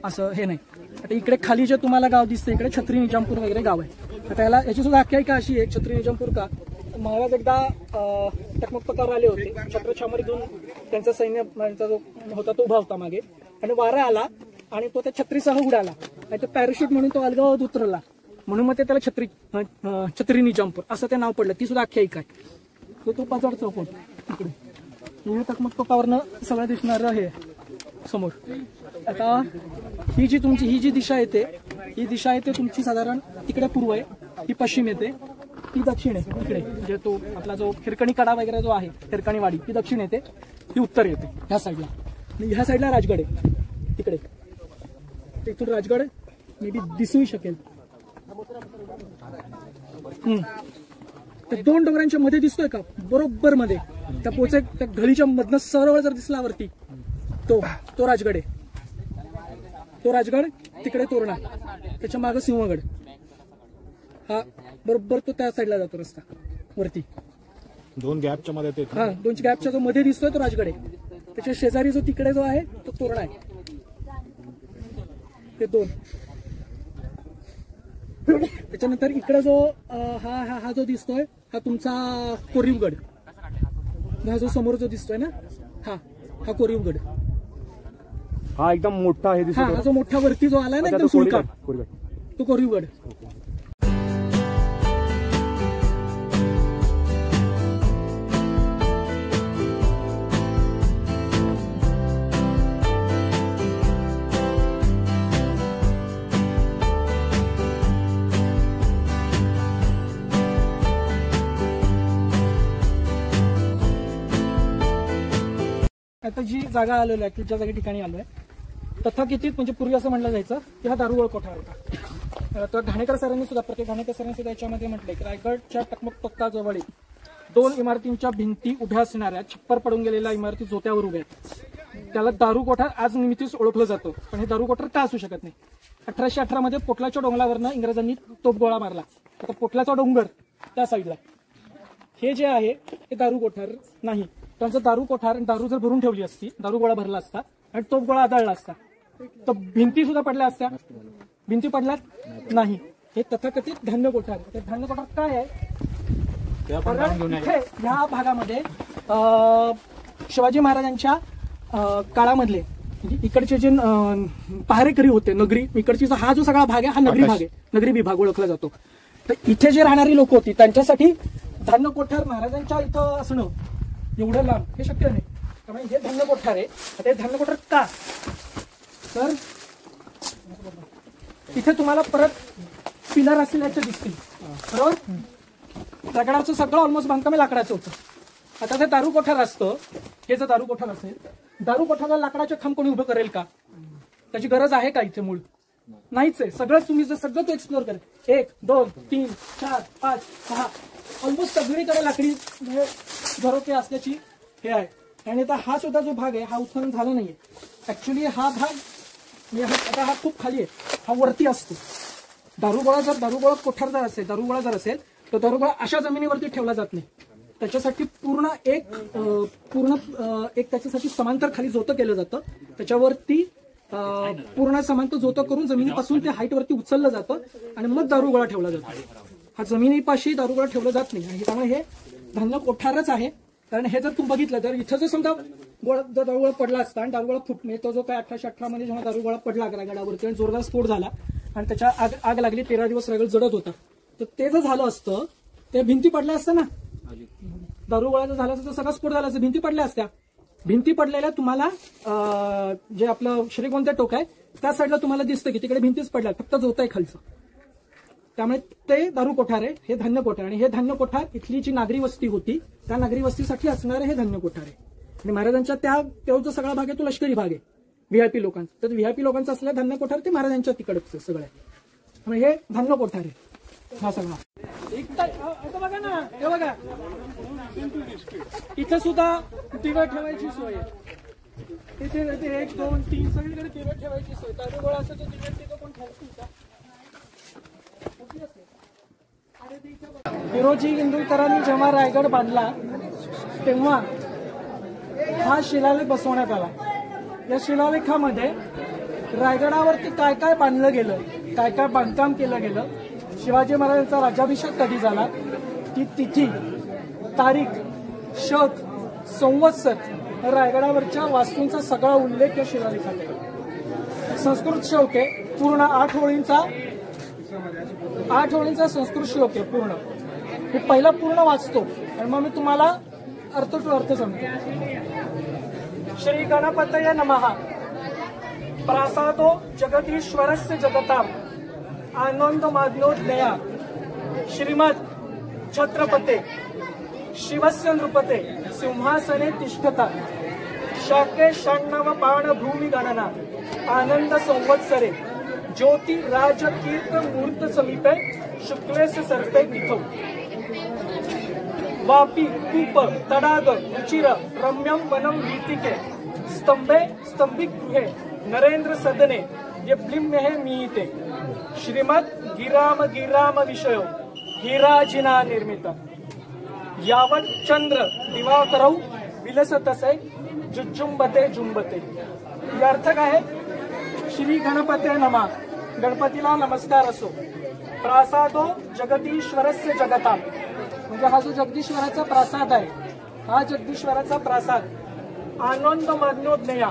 असं हे नाही. आता इकडे खाली जे तुम्हाला गाव दिसतं इकडे छत्री निजामपूर वगैरे गाव आहे. आता याला याची सुद्धा आख्यायिका अशी आहे छत्री निजामपूर का, महाराज एकदा टकमक पक्कावर आले होते, छत्रछामरी घेऊन त्यांचा सैन्य जो होता तो उभा होता मागे आणि वारा आला आणि तो त्या छत्रीसह उडाला आणि ते पॅराशूट म्हणून तो अलगावात उतरला, म्हणून मग ते त्याला छत्री निजामपूर असं ते नाव पडलं. ती सुद्धा आख्यायिका आहे. तो पाचवड चौकोन इकडे टकमक पक्कावरनं सगळं दिसणार हे समोर. आता ही जी दिशा येते, ही दिशा येते तुमची साधारण तिकडे पूर्व आहे, ही पश्चिम येते, ती दक्षिण आहे इकडे, म्हणजे तो आपला जो हिरकणी कडा वगैरे जो आहे हिरकणी वाडी ती दक्षिण येते, ही उत्तर येते ह्या साईडला. ह्या साईडला राजगड आहे तिकडे, इथून राजगड मे बी दिसूही शकेल. त्या दोन डोंगरांच्या मध्ये दिसतोय का बरोबर मध्ये त्या घळीच्या मधनं सरळ जर दिसला वरती तो राजगड आहे. तो राजगड तिकडे तोरणा, त्याच्या मागे सिंहगड, हा बरोबर तो त्या साईडला जातो रस्ता वरती. दोन गॅपच्या मध्ये हा, दोन गॅपच्या जो मध्ये दिसतोय तो राजगड आहे. त्याच्या शेजारी जो तिकडे जो आहे तो तोरणा आहे. ते दोन. त्याच्यानंतर इकडे जो हा जो दिसतोय हा तुमचा कोरीवगड, हा जो समोर जो दिसतोय ना हा कोरीवगड. हा एकदम मोठा आहे दिसतो. हा जो मोठा वरती जो आलाय ना एकदम सुळका, तो कोरीवगड. आता जी जागा आलेलो आहे, ज्या जागी ठिकाणी आलोय तथाकथित म्हणजे पूर्वी असं म्हणलं जायचं की हा दारुगोळ कोठा होता. तर घाणेकर सरांनी सुद्धा याच्यामध्ये म्हटलंय की रायगडच्या टकमक पक्का जवळ 2 इमारतींच्या भिंती उभ्या असणाऱ्या छप्पर पडून गेलेल्या इमारती जोत्यावर उभ्या आहेत. त्याला दारू कोठा आज निमित्तीच ओळखलं जातं, पण हे दारू कोठा का असू शकत नाही. 1818 मध्ये पोटलाच्या डोंगरावरनं इंग्रजांनी तोफगोळा मारला. आता पोटलाचा डोंगर त्या साईडला हे जे आहे हे दारू कोठार नाही. त्यांचं दारू कोठार, दारू जर भरून ठेवली असती, दारू गोळा भरला असता आणि तोफगोळा आदळला असता तर भिंती सुद्धा पडल्या असत्या. भिंती पडल्यात नाही. हे तथाकथित धान्य कोठार. ते धान्य कोठार काय आहे? ह्या भागामध्ये शिवाजी महाराजांच्या काळामधले इकडचे जे पहारेकरी होते नगरी, इकडचा हा जो सगळा भाग आहे हा नगरी भाग आहे, नगरी विभाग ओळखला जातो. तर इथे जे राहणारी लोक होती त्यांच्यासाठी धान्य कोठार महाराजांच्या इथं असणं एवढं लांब हे शक्य नाही. त्यामुळे हे धान्य कोठार आहे. आता हे धान्य कोठार का? तर इथे तुम्हाला परत पिलर असल्याचे दिसतील, बरोबर? दगडाचं सगळं ऑलमोस्ट बांधकाम लाकडाचं होतं. आता ते दारू कोठार असतं, हे जर दारू कोठार असेल, दारू कोठारला लाकडाचे खांब कोणी उभं करेल का? त्याची गरज आहे का इथे? मूळ नाहीच आहे. सगळं तुम्ही जर सगळं तो एक्सप्लोर करेल, 1 2 3 4 5 6 ऑलमोस्ट सगळीकडे लाकडी झरोके असल्याची हे आहे. आणि आता हा सुद्धा जो भाग आहे हा उत्खनन झाला नाहीये. ऍक्च्युली हा भाग आता हा खूप खाली आहे, हा वरती असतो. दारूगोळा कोठार जर असेल, दारूगोळा जर असेल तर दारूगोळा अशा जमिनीवरती ठेवला जात नाही. त्याच्यासाठी पूर्ण एक त्याच्यासाठी समांतर खाली जोतं केलं जातं. त्याच्यावरती पूर्ण समांतर जोतं करून जमिनीपासून ते हाईट वरती उचललं जातं आणि मग दारूगोळा ठेवला जातो. हा जमिनीपाशी दारूगोळा ठेवला जात नाही. आणि त्यामुळे हे धान्य कोठारच आहे. कारण हे जर तुम्ही बघितलं तर इथं जर समजा जर दारूगोळा पडला असता आणि दारूगोळा फुटणे, तो जो काय 1818 मध्ये जेव्हा दारूगोळा पडला रायगडावरती आणि जोरदार स्फोट झाला आणि त्याच्या आग लागली, 13 दिवस रायगड जळत होता, तर ते जर झालं असतं ते भिंती पडल्या असत्या ना. दारूगोळा जर झाला असता तर सगळा स्फोट झाला असता, भिंती पडल्या असत्या. भिंती पडलेल्या तुम्हाला जे आपलं श्रीगोंदा टोक आहे त्या साईडला तुम्हाला दिसतं की तिकडे भिंतीच पडल्या, फक्त जोत आहे खालचं. त्यामुळे ते दारू कोठार आहे, हे धान्य कोठार. आणि हे धान्य कोठार इथली जी नागरी वस्ती होती त्या नागरी वस्तीसाठी असणारे हे धान्य कोठार आहे. आणि महाराजांच्या तो जो सगळा भाग आहे तो लष्करी भाग आहे व्हीआयपी लोकांचा. तर व्हीआयपी लोकांचा असलेला धान्य कोठार ते महाराजांच्या तिकडचं सगळं आहे. त्यामुळे हे धान्य कोठार आहे हा सगळा. बघा ना, हे बघा इथं सुद्धा दिवे ठेवायची सोय आहे. तिथे 1 2 3 सगळीकडे दिवे ठेवायची सोय. दारूगोळा असं तो दिवे तिथं कोण ठेवतो का? हिरोजी इंदुरकरांनी जेव्हा रायगड बांधला तेव्हा हा शिलालेख बसवण्यात आला. या शिलालेखामध्ये रायगडावरती काय काय बांधलं गेलं, काय काय बांधकाम केलं गेलं, शिवाजी महाराजांचा राज्याभिषेक कधी झाला, ती तिथी, तारीख, शक, संवत्सर, रायगडावरच्या वास्तूंचा सगळा उल्लेख या शिलालेखात आहे. संस्कृत श्लोक आहे पूर्ण 8 ओळींचा संस्कृत श्लोक आहे पूर्ण. मी पहिला पूर्ण वाचतो आणि मग मी तुम्हाला अर्थ टू अर्थ सांगतो. श्री गणपतये नमः. प्रासादो जगदीश्वरस्य जगताम आनंद माज्ञोज्ञया श्रीमद छत्रपते शिवस्य नृपते सिंहासने तिष्ठता शाके षण्णव पाण भूमि गणना आनंद संवत्सरे ज्योति राज कीर्त मूर्त समीपे शुक्लेश सर्पे तिथो वापी कूप तडाग रुचिर रम्यम वनम वीतिके स्तंभे स्तंभिक गृहे नरेंद्र सदने ये ब्लिम्य मीते श्रीमद गिराम विषयो हिराजिना निर्मित यावत चंद्र दिवाकरौ विलसतसे जुजुंबते जुंबते. अर्थ काय आहे? श्री गणपते नमः. गणपतीला नमस्कार असो. प्रासादो जगदीश्वरस्य जगताम. म्हणजे हा जो जगदीश्वराचा प्रासाद आहे, हा जगदीश्वराचा प्रासाद आनंद माज्ञोज्ञया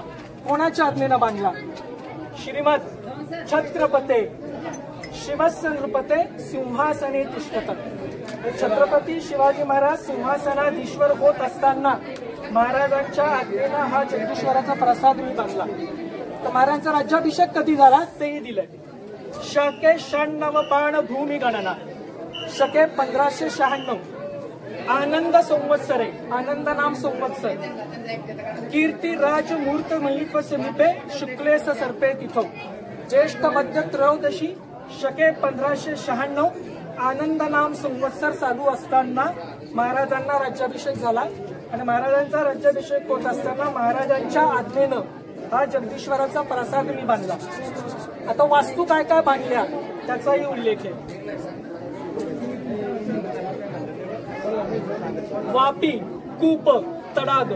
कोणाच्या आज्ञेनं बांधला? श्रीमद छत्रपते शिवस्य नृपते सिंहासने तिष्ठतात. छत्रपती शिवाजी महाराज सिंहासनाधीश्वर होत असताना महाराजांच्या आज्ञेनं हा जगदीश्वराचा प्रसाद मी बांधला. तर महाराजांचा राज्याभिषेक कधी झाला तेही दिलंय. शके 96 पाण भूमी गणना. शके 1596. आनंद संवत्सरे. आनंद नाम संवत्सर. कीर्ती राज मूर्त मलिप समीपे शुक्लेश सर्पे तिथो. ज्येष्ठ मध्य त्रयोदशी शके 1596 आनंद नाम संवत्सर चालू असताना महाराजांना राज्याभिषेक झाला. आणि महाराजांचा राज्याभिषेक होत असताना महाराजांच्या आज्ञेनं हा जगदीश्वराचा प्रसाद मी बांधला. आता वास्तू काय काय बांधल्या त्याचाही उल्लेख आहे. वापी, कूप, तडाग.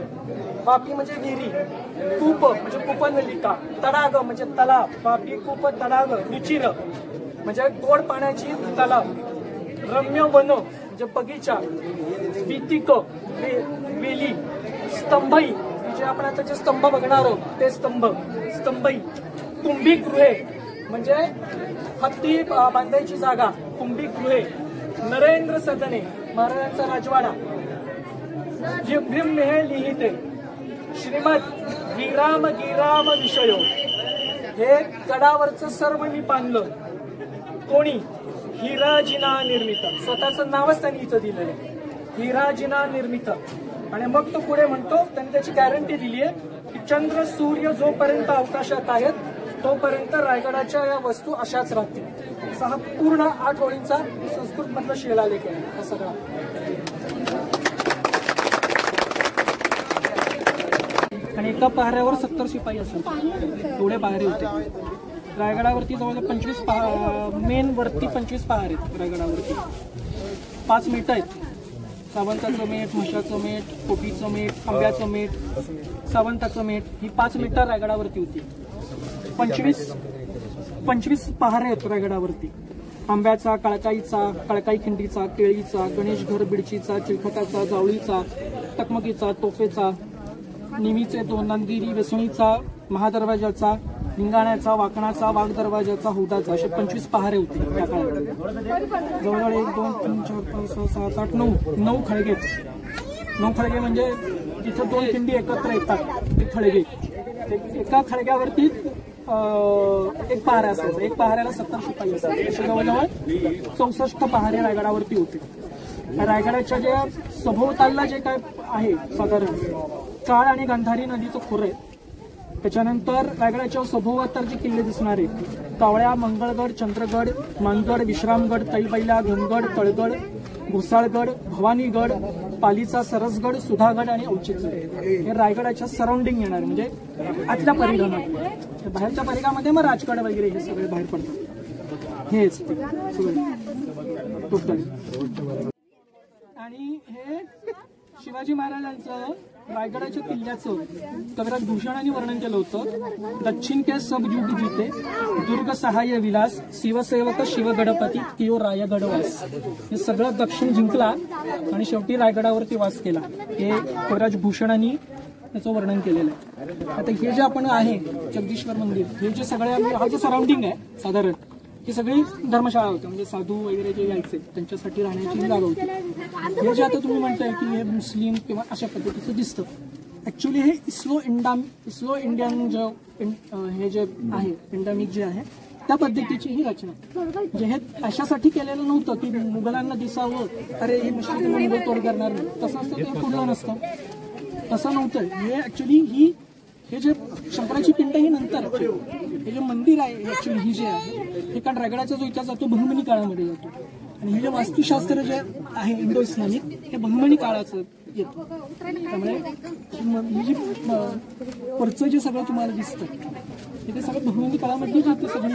वापी म्हणजे विहिरी, कूप म्हणजे कूपनलिका, तडाग म्हणजे तलाव. वापी, कूप, तडाग. रुचिर म्हणजे गोड पाण्याची तलाव. रम्य वन म्हणजे बगीचा. वीतिक वेली. स्तंभई म्हणजे आपण आता जे स्तंभ बघणार आहोत ते स्तंभ, स्तंभई. कुंभीगृहे म्हणजे हत्ती बांधायची जागा, कुंभीगृहे. नरेंद्र सदने महाराजांचा राजवाडा. जिभ्रिम हे लिहिते. श्रीमद गिराम गिराम विषयो. हे गडावरचं सर्व मी बांधलं. कोणी? हिराजिना निर्मित. स्वतःचं नावच त्यांनी इथं दिलेलं आहे, हिराजिना निर्मित. आणि मग तो पुढे म्हणतो, त्यांनी त्याची गॅरंटी दिली आहे की चंद्र सूर्य जोपर्यंत अवकाशात आहेत तोपर्यंत रायगडाच्या या वस्तू अशाच राहतील. असा हा पूर्ण 8 ओळींचा संस्कृत मधला शिलालेख आहे हा सगळा. आणि एका पहाऱ्यावर 70 शिपाई असतात, एवढे पहारे होते. रायगडावरती जवळजवळ 25 मेन वरती 25 पहारे आहेत रायगडावरती. 5 मीठ आहेत. सावंताचं मीठ, म्हशाचं मीठ, कोबीचं मीठ, आंब्याचं मीठ, सावंताचं मीठ, ही 5 मीठ रायगडावरती होती. 25 पहारे आहेत रायगडावरती. आंब्याचा, कळकाई खिंडीचा, केळीचा, गणेश घर बिडचीचा, चिलखताचा, जावळीचा, टकमकीचा, तोफेचा, निमीचे 2, नंदिरी, वेसणीचा, महादरवाजाचा, लिंगाण्याचा, वाकणाचा, वाघ दरवाजाचा, हौदाचा, असे 25 पहारे होते त्या काळात. जवळजवळ 1, 2, 3, 4, 5, 6, 7, 8, 9 खळगे. 9 खळगे म्हणजे तिथं 2 खिंडी एकत्र येतात ते खळगे. एका खळग्यावरती 1 पहारा असायचा. 1 पहाऱ्याला 70 शिपाई असायचे. असे जवळजवळ 64 पहारे रायगडावरती होते. रायगडाच्या ज्या सभोवतालला जे काय आहे साधारण काळ आणि गांधारी नदीचं खोरं आहे. त्याच्यानंतर रायगडाच्या सभोवताल जे किल्ले दिसणार आहेत, कावळ्या, मंगळगड, चंद्रगड, मानगड, विश्रामगड, तैबैला, घनगड, तळगड, घोसाळगड, भवानीगड, पालीचा सरसगड, सुधागड आणि औचित्यगड. हे रायगडाच्या सराउंडिंग येणार म्हणजे आतल्या परिघामध्ये. बाहेरच्या परिघामध्ये मग राजगड वगैरे हे सगळे बाहेर पडतात. हेच सगळे टोटल. आणि हे शिवाजी महाराजांचं रायगडाच्या किल्ल्याचं कविराज भूषणाने वर्णन केलं होतं. दक्षिण के सब युग जीते, दुर्ग सहाय्य विलास, शिवसेवक शिव गणपती कियो रायगडवास. हे सगळं दक्षिण जिंकला आणि शेवटी रायगडावरती वास केला. हे कविराज भूषणाने त्याचं वर्णन केलेलं आहे. आता हे जे आपण आहे जगदीश्वर मंदिर, हे जे सगळे हा जे सराउंडिंग आहे साधारण, ही सगळी धर्मशाळा होती. म्हणजे साधू वगैरे जे यायचे त्यांच्यासाठी राहण्याची जागा होती. हे जे आता तुम्ही म्हणताय की हे मुस्लिम किंवा अशा पद्धतीचं दिसतं, ऍक्च्युली हे इस्लो इंडियन हे जे आहे एंडामिक जे आहे त्या पद्धतीची ही रचना. म्हणजे हे अशासाठी केलेलं नव्हतं की मुघलांना दिसावं अरे हे मुस्लिम मुघल तोड करणार नाही, तसं असतं ते पुढलं नसतं, तसं नव्हतं. हे ऍक्च्युली हे जे शंकराची पिंड ही नंतर, हे जे मंदिर आहे ऍक्च्युली ही जे आहे हे कारण रायगडाचा जो इतिहास जातो बहमनी काळामध्ये जातो. आणि हे जे वास्तुशास्त्र जे आहे इंडो इस्लामिक हे बहमनी काळाचं येतं. त्यामुळे ही जी परचं जे सगळं तुम्हाला दिसतं ते सगळं बहमनी काळामध्ये जे सगळी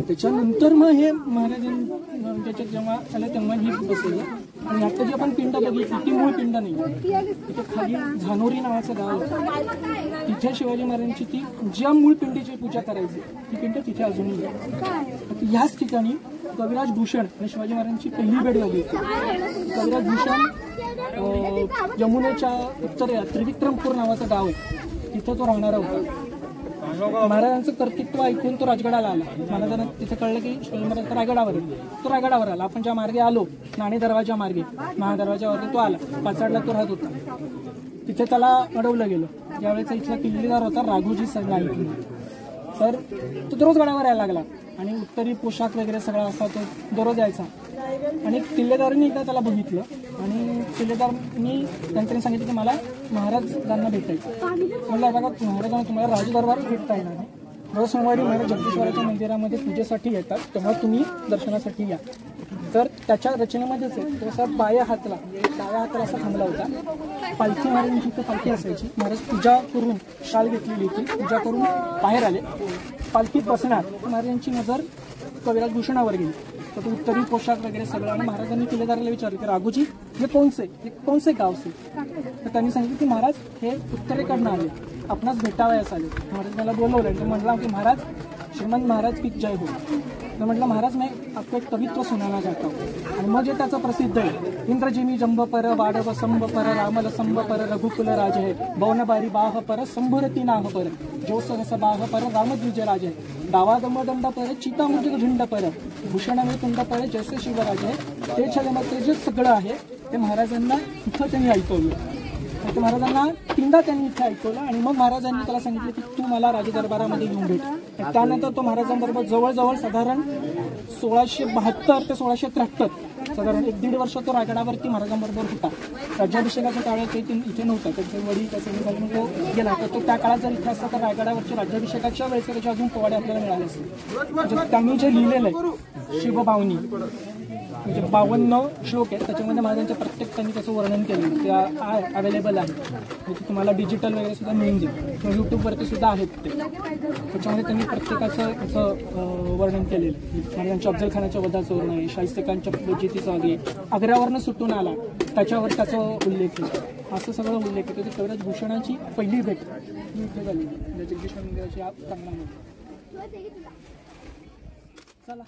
त्याच्यानंतर मग हे महाराजांनी त्याच्यात जेव्हा आलं तेव्हा ही बसवलं. आणि आता जी आपण पिंड बघितली ती मूळ पिंड नाही, तिथे खाली झानोरी नावाचं गाव आहे. तिथे शिवाजी महाराजांची ती ज्या मूळ पिंडीची पूजा करायची ती पिंड तिथे अजूनही आहे. ह्याच ठिकाणी कविराज भूषण आणि शिवाजी महाराजांची पहिली भेट झाली होती. कविराज भूषण यमुनेच्या उत्तरेला त्रिविक्रमपूर नावाचं गाव आहे, तिथं तो राहणारा होता. महाराजांचं कर्तृत्व ऐकून तो राजगडाला आला. महाराजांना तिथे कळलं की शिवाजी महाराज रायगडावर आहे. तो रायगडावर आला. आपण ज्या मार्गे आलो नाणे दरवाजा मार्गे महादरवाजावरती तो आला. पाचाडला तो राहत होता. तिथे त्याला अडवलं गेलं. ज्यावेळेचा इथला किल्लेदार होता राघोजी संघाई, तर तो दररोज गडावर यायला लागला आणि उत्तरी पोशाख वगैरे सगळा असा तो दररोज यायचा. आणि किल्लेदारांनी एकदा त्याला बघितलं आणि किल्लेदारांनी त्यांनी सांगितलं की मला महाराजांना भेटायचं. म्हणलं बघा महाराजांना तुम्हाला राजदरबार भेटता येणार नाही. रोज सोमवारी महाराज जगदीश्वराच्या मंदिरामध्ये पूजेसाठी येतात, तेव्हा तुम्ही दर्शनासाठी या. तर त्याच्या रचनेमध्येच आहे तो असा बाया हातला म्हणजे डाव्या हाताला असा थांबला होता. पालखी महाराजांची इथं पालखी असायची. महाराज पूजा करून शाल घेतलेली होती. पूजा करून बाहेर आले. पालखीत बसणार महाराजांची नजर कविराज भूषणावर गेली. तर तो उत्तरी पोशाख वगैरे सगळं आणि महाराजांनी किल्लेदाराला विचारलं की राघोजी हे कोणसे गाव से. तर त्यांनी सांगितलं की महाराज हे उत्तरेकडनं आले, आपणास भेटावयास आले. महाराज मला बोलवलं आणि म्हटला की महाराज श्रीमंत महाराज की जय हो. तर म्हटलं महाराज मैं आपको एक कवित्व सुनाना चाहता हूँ. आणि मग जे त्याचं प्रसिद्ध आहे इंद्रजिमी जंब पर वाडव संब पर रामल संब पर रघुकुल राज है भवन बारी बाह पर संभुरती नाह पर जो सहस बाह पर रामद्विजय राज है डावा दंड पर चिता मुजिक झुंड पर भूषण आणि तुंड पर जैसे शिवराज आहे. ते छलमते जे सगळं आहे ते महाराजांना इथं त्यांनी ऐकवलं. तर महाराजांना तीनदा त्यांनी इथे ऐकवलं आणि मग महाराजांनी त्याला सांगितलं की तू मला राजदरबारामध्ये घेऊन भेट. त्यानंतर तो महाराजांबरोबर जवळजवळ साधारण 1672 ते 1673 साधारण 1-1.5 वर्ष तो रायगडावरती महाराजांबरोबर होता. राज्याभिषेकाच्या काळात ते इथे नव्हता. त्याचे वडील त्याचे निघाले तो गेला. तर तो त्या काळात जर इथे असता तर रायगडावरच्या राज्याभिषेकाच्या वेळेस त्याचे अजून पोवाडे आपल्याला मिळाले असते. म्हणजे त्यांनी जे लिहिलेलं आहे शिवबावनी म्हणजे 52 श्लोक आहेत. त्याच्यामध्ये महाराजांच्या प्रत्येक त्यांनी त्याचं वर्णन केलं ते अवेलेबल आहे. म्हणजे तुम्हाला डिजिटल वगैरे सुद्धा मिळून जाईल किंवा यूट्यूबवरती सुद्धा आहेत ते. त्याच्यामध्ये त्यांनी प्रत्येकाचं असं वर्णन केलेलं. महाराजांच्या अफजल खानाच्या वधाचं वर्णन आहे, शाहिस्तेखानच्या फजितीचं आगे आग्र्यावरनं सुटून आला त्याच्यावर त्याचा उल्लेख आहे. असं सगळं उल्लेख आहे. तर कविराज भूषणाची पहिली भेट ही इथे झाली जगदीश्वर मंदिराची प्रांगणामध्ये. चला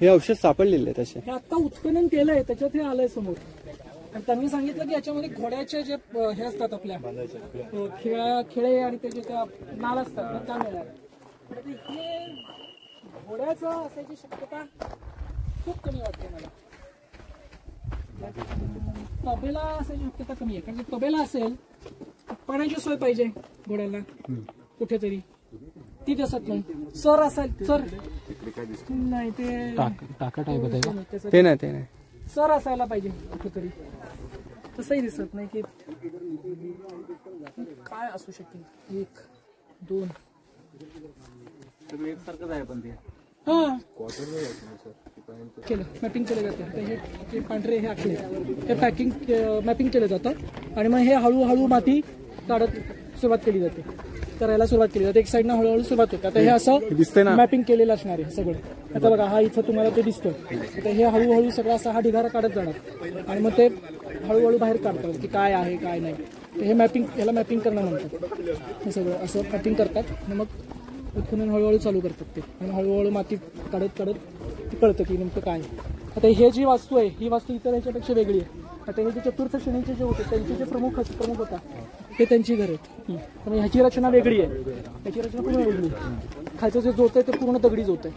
हे औषध सापडलेले आहे तसे. हे आता उत्खनन केलंय त्याच्यात हे आलंय समोर. आणि त्यांनी सांगितलं की याच्यामध्ये घोड्याचे जे हे असतात आपल्या खेळे आणि त्याचे त्या नाल असतात त्या मिळाल्या. हे घोड्याचं असायची शक्यता खूप कमी वाटते मला. तबेला असायची शक्यता कमी आहे कारण की तबेला असेल पाण्याची सोय पाहिजे घोड्याला कुठेतरी ती दिसत नाही. सर असेल सर नाही ते टाका ते नाही सर असायला पाहिजे कुठेतरी. तसंही दिसत नाही की काय असू शकेल. 1 2 एकसारखंच आहे पण ते हा केलं मॅपिंग केलं जातं. हे पांढरे हे आखले हे मॅपिंग केलं जातं आणि मग हे हळूहळू माती काढत सुरुवात केली जाते करायला सुरुवात केली जाते. एक साईडनं हळूहळू सुरुवात होते. आता हे असं मॅपिंग केलेलं असणार आहे सगळं. आता बघा हा इथं तुम्हाला ते दिसतोय. आता हे हळूहळू सगळं असा हा ढिगारा काढत जाणार आणि मग ते हळूहळू बाहेर काढतात की काय आहे काय नाही. हे मॅपिंग ह्याला मॅपिंग करणं म्हणतात. हे सगळं असं मॅपिंग करतात आणि मग उत्खनन हळूहळू चालू करतात ते आणि हळूहळू माती काढत ते कळतं की नेमकं काय. आता हे जी वास्तू आहे ही वास्तू इतर ह्याच्यापेक्षा वेगळी आहे. आता हे जे चतुर्थ श्रेणीचे जे होते त्यांचे जे प्रमुख होता ते त्यांची घर आहेत. त्यामुळे ह्याची रचना वेगळी आहे. ह्याची रचना पूर्ण वेगळी आहे. खायचं जे जोत आहे ते पूर्ण दगडी जोत आहे.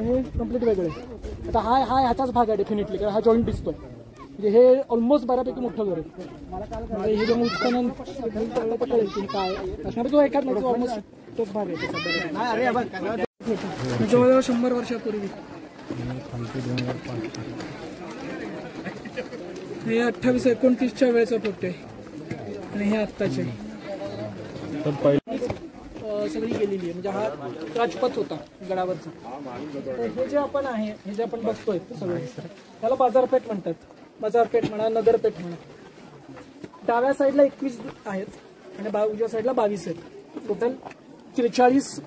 हे कम्प्लीट वेगळं आहे. आता हा ह्याचाच भाग आहे डेफिनेटली कारण हा जॉईंट दिसतोय. म्हणजे हे ऑलमोस्ट बऱ्यापैकी मोठं घर आहे. हे जे उत्खनन कळेल की काय असणार जो एखाद नाही ऑलमोस्ट तोच भाग आहे. जवळजवळ 100 वर्षापूर्वी हे 28-29च्या वेळेचा फोटो आहे आणि हे आत्ताचे सगळी गेलेली आहे. म्हणजे हा राजपथ होता गडावरचा. हे जे आपण आहे हे जे आपण बघतोय सगळं त्याला बाजारपेठ म्हणतात. बाजारपेठ म्हणा नगरपेठ म्हणा. डाव्या साईडला 21 आहेत आणि उजव्या साईडला 22 आहेत. टोटल 43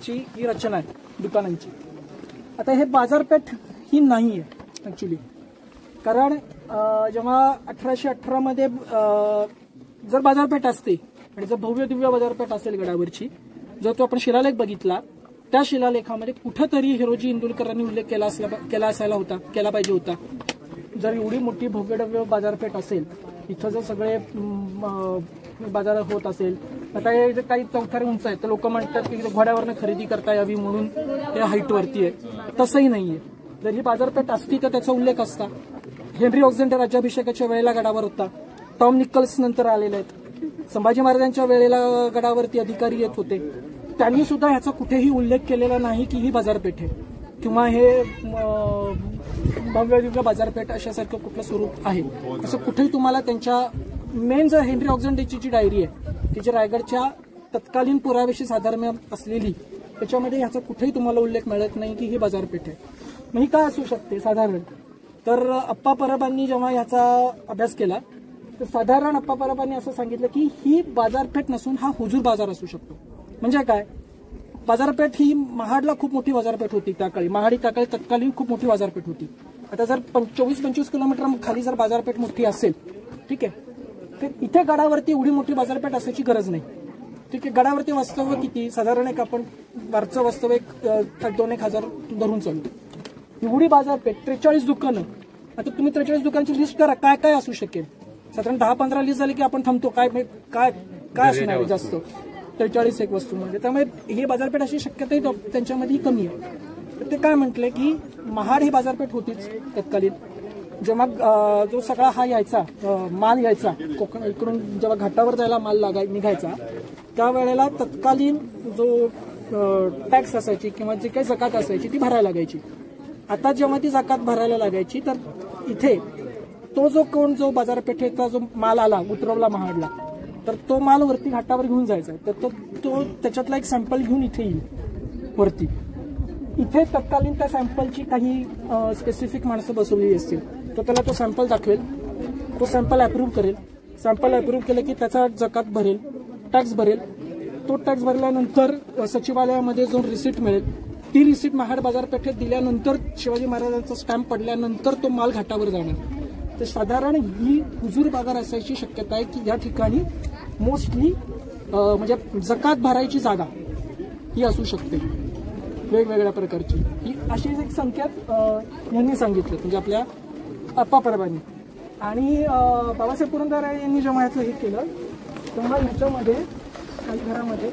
ची ही रचना आहे दुकानांची. आता हे बाजारपेठ ही नाही आहे ऍक्च्युली कारण जेव्हा 1818 मध्ये जर बाजारपेठ असते आणि जर भव्य दिव्य बाजारपेठ असेल गडावरची जर तो आपण शिलालेख बघितला त्या शिलालेखामध्ये कुठंतरी हिरोजी इंदुरकरांनी उल्लेख केला पाहिजे होता. जर एवढी मोठी भव्य दिव्य बाजारपेठ असेल इथं जर सगळे बाजार होत असेल. आता हे जे काही चौथारी उंच आहेत तर लोक म्हणतात की घोड्यावरनं खरेदी करता यावी म्हणून हे हाईटवरती आहे. तसंही नाहीये. जर ही बाजारपेठ असती तर त्याचा उल्लेख असता. हेनरी ऑक्झेंडर राज्याभिषेकाच्या वेळेला गडावर होता. टॉम निकल्स नंतर आलेले आहेत. संभाजी महाराजांच्या वेळेला गडावरती अधिकारी येत होते. त्यांनी सुद्धा ह्याचा कुठेही उल्लेख केलेला नाही की ही बाजारपेठ आहे किंवा हे भव्य दिव्य बाजारपेठ अशासारखं कुठलं स्वरूप आहे असं कुठेही तुम्हाला त्यांच्या मेन जर हेनरी ऑक्झेंडेची जी डायरी आहे ती जी रायगडच्या तत्कालीन पुराव्याशी साधर्म्य असलेली त्याच्यामध्ये ह्याचा कुठेही तुम्हाला उल्लेख मिळत नाही की ही बाजारपेठ आहे. मग ही काय असू शकते साधारण, तर अप्पा परबांनी जेव्हा ह्याचा अभ्यास केला तर साधारण अप्पा परबांनी असं सांगितलं की ही बाजारपेठ नसून हा हुजूर बाजार असू शकतो. म्हणजे काय, बाजारपेठ ही महाडला खूप मोठी बाजारपेठ होती त्याकाळी, महाड त्याकाळी तत्कालीन खूप मोठी बाजारपेठ होती. आता जर 24-25 किलोमीटर खाली जर बाजारपेठ मोठी असेल, ठीक आहे, तर इथे गडावरती एवढी मोठी बाजारपेठ असायची गरज नाही. ठीक आहे, गडावरती वास्तव्य किती साधारण एक आपण वरचं वास्तव्य 2-1 हजार धरून चालू, एवढी बाजारपेठ 43 दुकानं. आता तुम्ही 43 दुकानाची लिस्ट करा काय काय असू शकेल. साधारण 10-15 लिस्ट झाली की आपण थांबतो, काय काय काय असणार आहे जास्त 43 एक वस्तूमध्ये. त्यामुळे ही बाजारपेठ अशी शक्यता त्यांच्यामध्ये कमी आहे. तर ते काय म्हटले की महाड ही बाजारपेठ होतीच तत्कालीन. जेव्हा जो सगळा हा यायचा माल यायचा कोकण इकडून जेव्हा घाटावर जायला माल निघायचा त्यावेळेला तत्कालीन जो टॅक्स असायची किंवा जी काही जकात असायची ती भरायला लागायची. आता जेव्हा ती जकात भरायला लागायची तर इथे तो जो बाजारपेठेचा जो माल आला उतरवला महाडला तर तो माल वरती घाटावर घेऊन जायचा. तर तो त्याच्यातला एक सॅम्पल घेऊन इथे येईल वरती. इथे तत्कालीन त्या सॅम्पलची काही स्पेसिफिक माणसं बसवलेली असतील, तो त्याला तो सॅम्पल दाखवेल, तो सॅम्पल अप्रूव्ह करेल. सॅम्पल अप्रूव्ह केलं की त्याचा जकात भरेल, टॅक्स भरेल. तो टॅक्स भरल्यानंतर सचिवालयामध्ये जो रिसीट मिळेल ती रिसीट महाड बाजारपेठेत दिल्यानंतर शिवाजी महाराजांचा स्टॅम्प पडल्यानंतर तो माल घाटावर जाणार. तर साधारण ही हुजूर बाजार असायची शक्यता आहे की या ठिकाणी मोस्टली म्हणजे जकात भरायची जागा ही असू शकते वेगवेगळ्या प्रकारची. ही अशी एक संख्या यांनी सांगितलं म्हणजे आपल्या अप्पा परबांनी. आणि बाबासाहेब पुरंदरे यांनी जेव्हा ह्याचं हे केलं तेव्हा ह्याच्यामध्ये काही घरामध्ये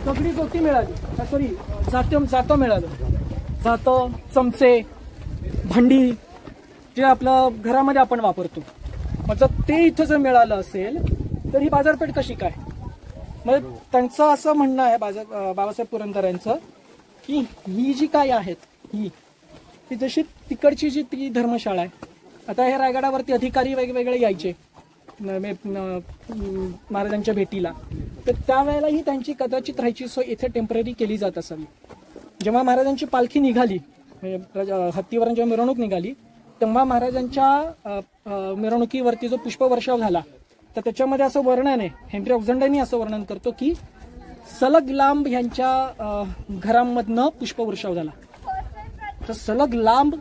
दगडी जोती मिळाली, सॉरी जातं मिळालं. जातं, चमचे, भांडी जे आपलं घरामध्ये आपण वापरतो, मग ते इथं जर मिळालं असेल तर ही बाजारपेठ कशी काय. मग त्यांचं असं म्हणणं आहे बाबासाहेब पुरंदरेंचं की ही जी काय आहेत ही जशी तिकडची जी ती धर्मशाळा आहे. आता हे रायगडावरती अधिकारी वेगवेगळे यायचे महाराजांच्या भेटीला, तर त्यावेळेला ही त्यांची कदाचित राहायची सोय इथे टेम्पररी केली जात असावी. जेव्हा महाराजांची पालखी निघाली हत्तीवरून जेव्हा मिरवणूक निघाली तेव्हा महाराजांच्या मिरवणुकीवरती जो पुष्पवर्षाव झाला तर त्याच्यामध्ये असं वर्णन आहे, हेनरी ऑक्झेंडेनी असं वर्णन करतो की सलग लांब यांच्या घरांमधनं पुष्पवर्षाव झाला. तर सलग लांब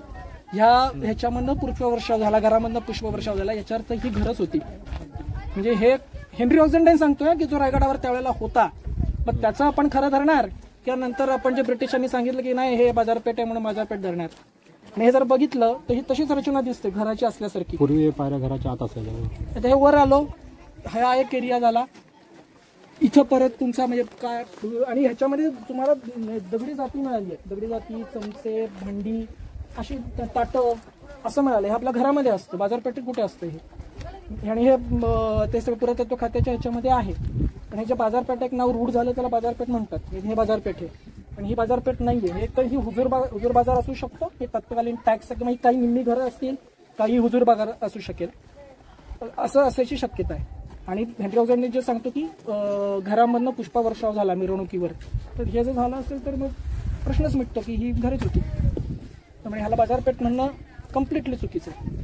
ह्याच्यामधनं पुष्पवर्षाव झाला, घरामधनं पुष्पवर्षाव झाला, याच्या अर्थ ही घरच होती. म्हणजे हे हेनरी ऑक्झेंडेन सांगतोय की जो रायगडावर त्यावेळेला होता मग त्याचं आपण खरं धरणार त्यानंतर आपण जे ब्रिटिशांनी सांगितलं की नाही हे बाजारपेठ आहे म्हणून बाजारपेठ धरणार. आणि हे जर बघितलं तर ही तशीच रचना दिसते घराची असल्यासारखी. पूर्वी पायऱ्या घराच्या आत असायच्या. आता हे वर आलो, हा एक एरिया झाला, इथं परत तुमचा म्हणजे काय. आणि ह्याच्यामध्ये तुम्हाला दगडी जाती मिळाली आहे, दगडी जाती, चमचे, भांडी, अशी ताटं असं मिळालं. हे आपल्या घरामध्ये असतं, बाजारपेठेत कुठे असतं हे. आणि हे ते सगळं पुरातत्व खात्याच्या ह्याच्यामध्ये आहे. आणि हे जे बाजारपेठ एक नाव रूढ झालं त्याला बाजारपेठ म्हणतात. हे बाजारपेठ आहे पण ही बाजारपेठ नाहीये. हे तर ही हुजूर बाजार असू शकतो, हे तत्कालीन टॅक्स किंवा काही निम्मी घरं असतील, काही हुजूर बाजार असू शकेल, असं असायची शक्यता आहे. आणि हेनरी ऑक्झेंडेन जे सांगतो की घरामधनं पुष्पवर्षाव झाला मिरवणुकीवर, तर हे जर झालं असेल तर मग प्रश्नच मिटतो की ही घरच होती. त्यामुळे ह्याला बाजारपेठ म्हणणं कम्प्लिटली चुकीचं आहे.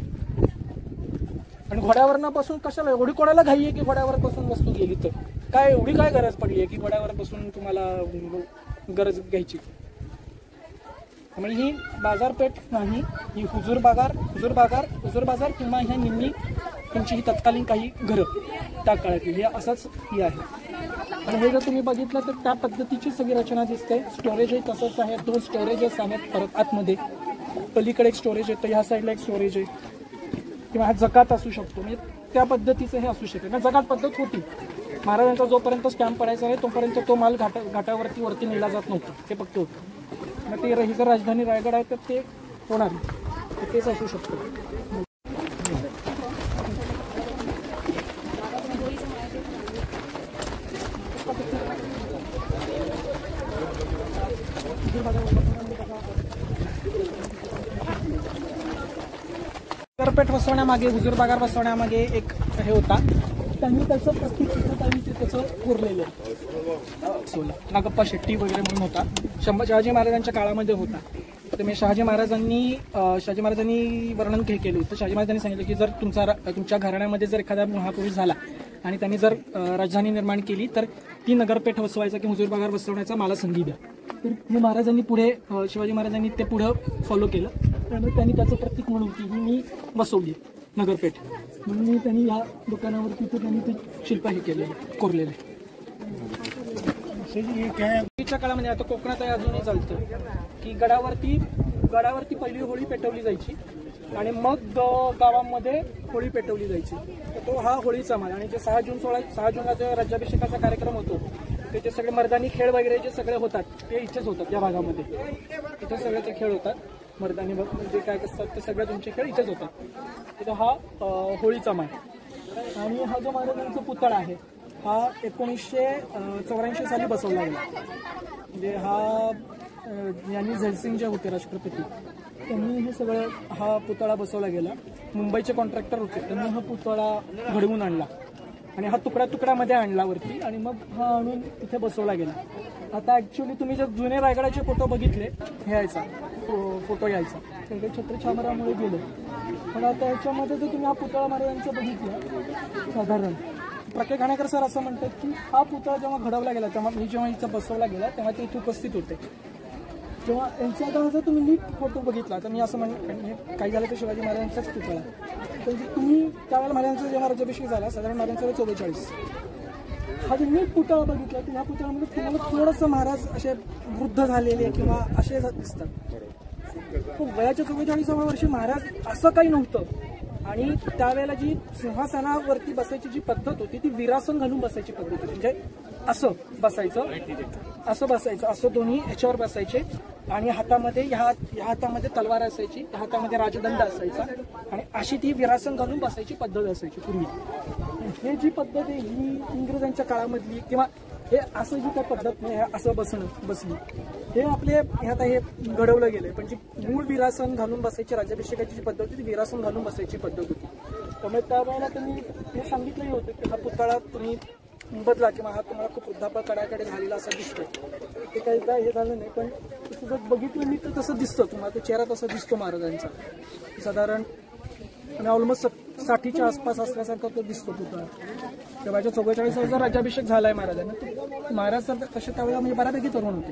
आणि घोड्यावरनं बसून कशाला एवढी कोणाला घाई आहे की घोड्यावर बसून वस्तू गेली तर काय एवढी काय गरज पडली आहे की घोड्यावर बसून तुम्हाला गरज घ्यायची. त्यामुळे ही बाजारपेठ नाही, ही हुजूर बाजार किंवा ह्या निम्मी त्यांची ही तत्कालीन काही घरं त्या काळातली हे असंच ही आहे. आणि हे जर तुम्ही बघितलं तर त्या पद्धतीची सगळी रचना दिसते. स्टोरेजही तसंच आहे, 2 स्टोरेजेस आहेत परत आतमध्ये. पलीकडे एक स्टोरेज येतं, ह्या साईडला एक स्टोरेज आहे किंवा हा जकात असू शकतो. म्हणजे त्या पद्धतीचं हे असू शकेल. जकात पद्धत होती महाराजांचा जोपर्यंत स्टॅम्प पडायचा आहे तोपर्यंत तो माल घाटावरती नेला जात नव्हता, ते फक्त होतं. मग ते ही जर राजधानी रायगड आहे तर ते होणार तेच असू शकतं. करपेट बसवण्यामागे, हुजूर बाजार बसवण्यामागे एक हे होता, त्यांनी त्याचं प्रत्येक त्यांनी त्याचं कोरलेलं नागप्पा शेट्टी वगैरे म्हणून होता, शहाजी महाराजांच्या काळामध्ये होता. तर मी शहाजी महाराजांनी वर्णन केलं होतं. शहाजी महाराजांनी सांगितलं की जर तुमच्या घराण्यामध्ये जर एखादा महापुरुष झाला आणि त्यांनी जर राजधानी निर्माण केली तर ती नगरपेठ बसवायचा किंवा हुजूर बाजार बसवण्याचा मला संधी द्या. तर महाराजांनी पुढे शिवाजी महाराजांनी ते पुढं फॉलो केलं. त्यामुळे त्यांनी त्याचं प्रतीक म्हणून ती मी बसवली नगरपेठ म्हणून त्यांनी या दुकानावरती त्यांनी ते शिल्प हे केलेले कोरलेले. च्या काळामध्ये आता कोकणात अजूनही चालतं की गडावरती पहिली होळी पेटवली जायची आणि मग गावामध्ये होळी पेटवली जायची. तर तो हा होळीचा मान. आणि जे 6 जूनला जो राज्याभिषेकाचा कार्यक्रम होतो ते जे सगळे मर्दानी खेळ वगैरे जे सगळे होतात ते इथेच होतात या भागामध्ये. इथे सगळे ते खेळ होतात मर्दानी जे काय असतात ते सगळे तुमचे खेळ इथेच होतात. तर हा होळीचा मान. आणि हा जो महाराजांचा पुतळा आहे हा 1984 साली बसवला गेला. म्हणजे यांनी झैलसिंग जे होते राष्ट्रपती त्यांनी हे सगळं हा पुतळा बसवला गेला. मुंबईचे कॉन्ट्रॅक्टर होते त्यांनी हा पुतळा घडवून आणला आणि हा तुकड्यामध्ये आणला वरती आणि मग हा आणून इथे बसवला गेला. आता ऍक्च्युली तुम्ही जर जुने रायगडाचे फोटो बघितले फोटो यायचा तर छत्र छामरामुळे गेले. पण आता याच्यामध्ये जर तुम्ही हा पुतळा महाराजांचा बघितला साधारण प्रके घाणेकर सर असं म्हणतात की हा पुतळा जेव्हा घडवला गेला तेव्हा जेव्हा इथं बसवला गेला तेव्हा ते इथे उपस्थित होते. जेव्हा यांचा आता जर तुम्ही नीट फोटो बघितला तर मी असं काही झालं तर शिवाजी महाराजांचाच पुतळा. तर तुम्ही त्यावेळेला महाराजांचा जेव्हा राज्याभिषेक झाला साधारण महाराजांचा 44 हा जो नीट पुतळा बघितला तर ह्या पुतळ्यामध्ये तुम्हाला थोडंसं महाराज असे वृद्ध झालेले किंवा असे दिसतात. वयाच्या 44व्या वर्षी महाराज असं काही नव्हतं. आणि त्यावेळेला जी सिंहासनावरती बसायची जी पद्धत होती ती विरासन घालून बसायची पद्धत होती. म्हणजे असं बसायचं असं दोन्ही ह्याच्यावर बसायचे आणि हातामध्ये ह्या हातामध्ये तलवार असायची, ह्या हातामध्ये राजदंड असायचा आणि अशी ती विरासन घालून बसायची पद्धत असायची पूर्वी. हे जी पद्धत आहे ही इंग्रजांच्या काळामधली किंवा हे असं जी काही पद्धत नाही असं बसली हे आपले आता हे घडवलं गेलंय. पण जी मूळ विरासन घालून बसायची राज्याभिषेकाची जी पद्धत होती ती विरासन घालून बसायची पद्धत होती. त्यामुळे त्यावेळेला तुम्ही हे सांगितलंही होतं की हा पुतळा तुम्ही बदला किंवा हा तुम्हाला खूप वृद्धापकाळाकडे झालेला असा दिसतो. ते काही काय हे झालं नाही पण तसं जर बघितलं मी तर तसं दिसतं तुम्हाला. तो चेहरा तसा दिसतो महाराजांचा साधारण आणि ऑलमोस्ट 60च्या आसपास असल्यासारखा तो दिसतो पुतळा. तेव्हा 44 राज्याभिषेक झालाय महाराजांना. महाराज तसे त्यावेळेला म्हणजे बऱ्यापैकी तरुण होते.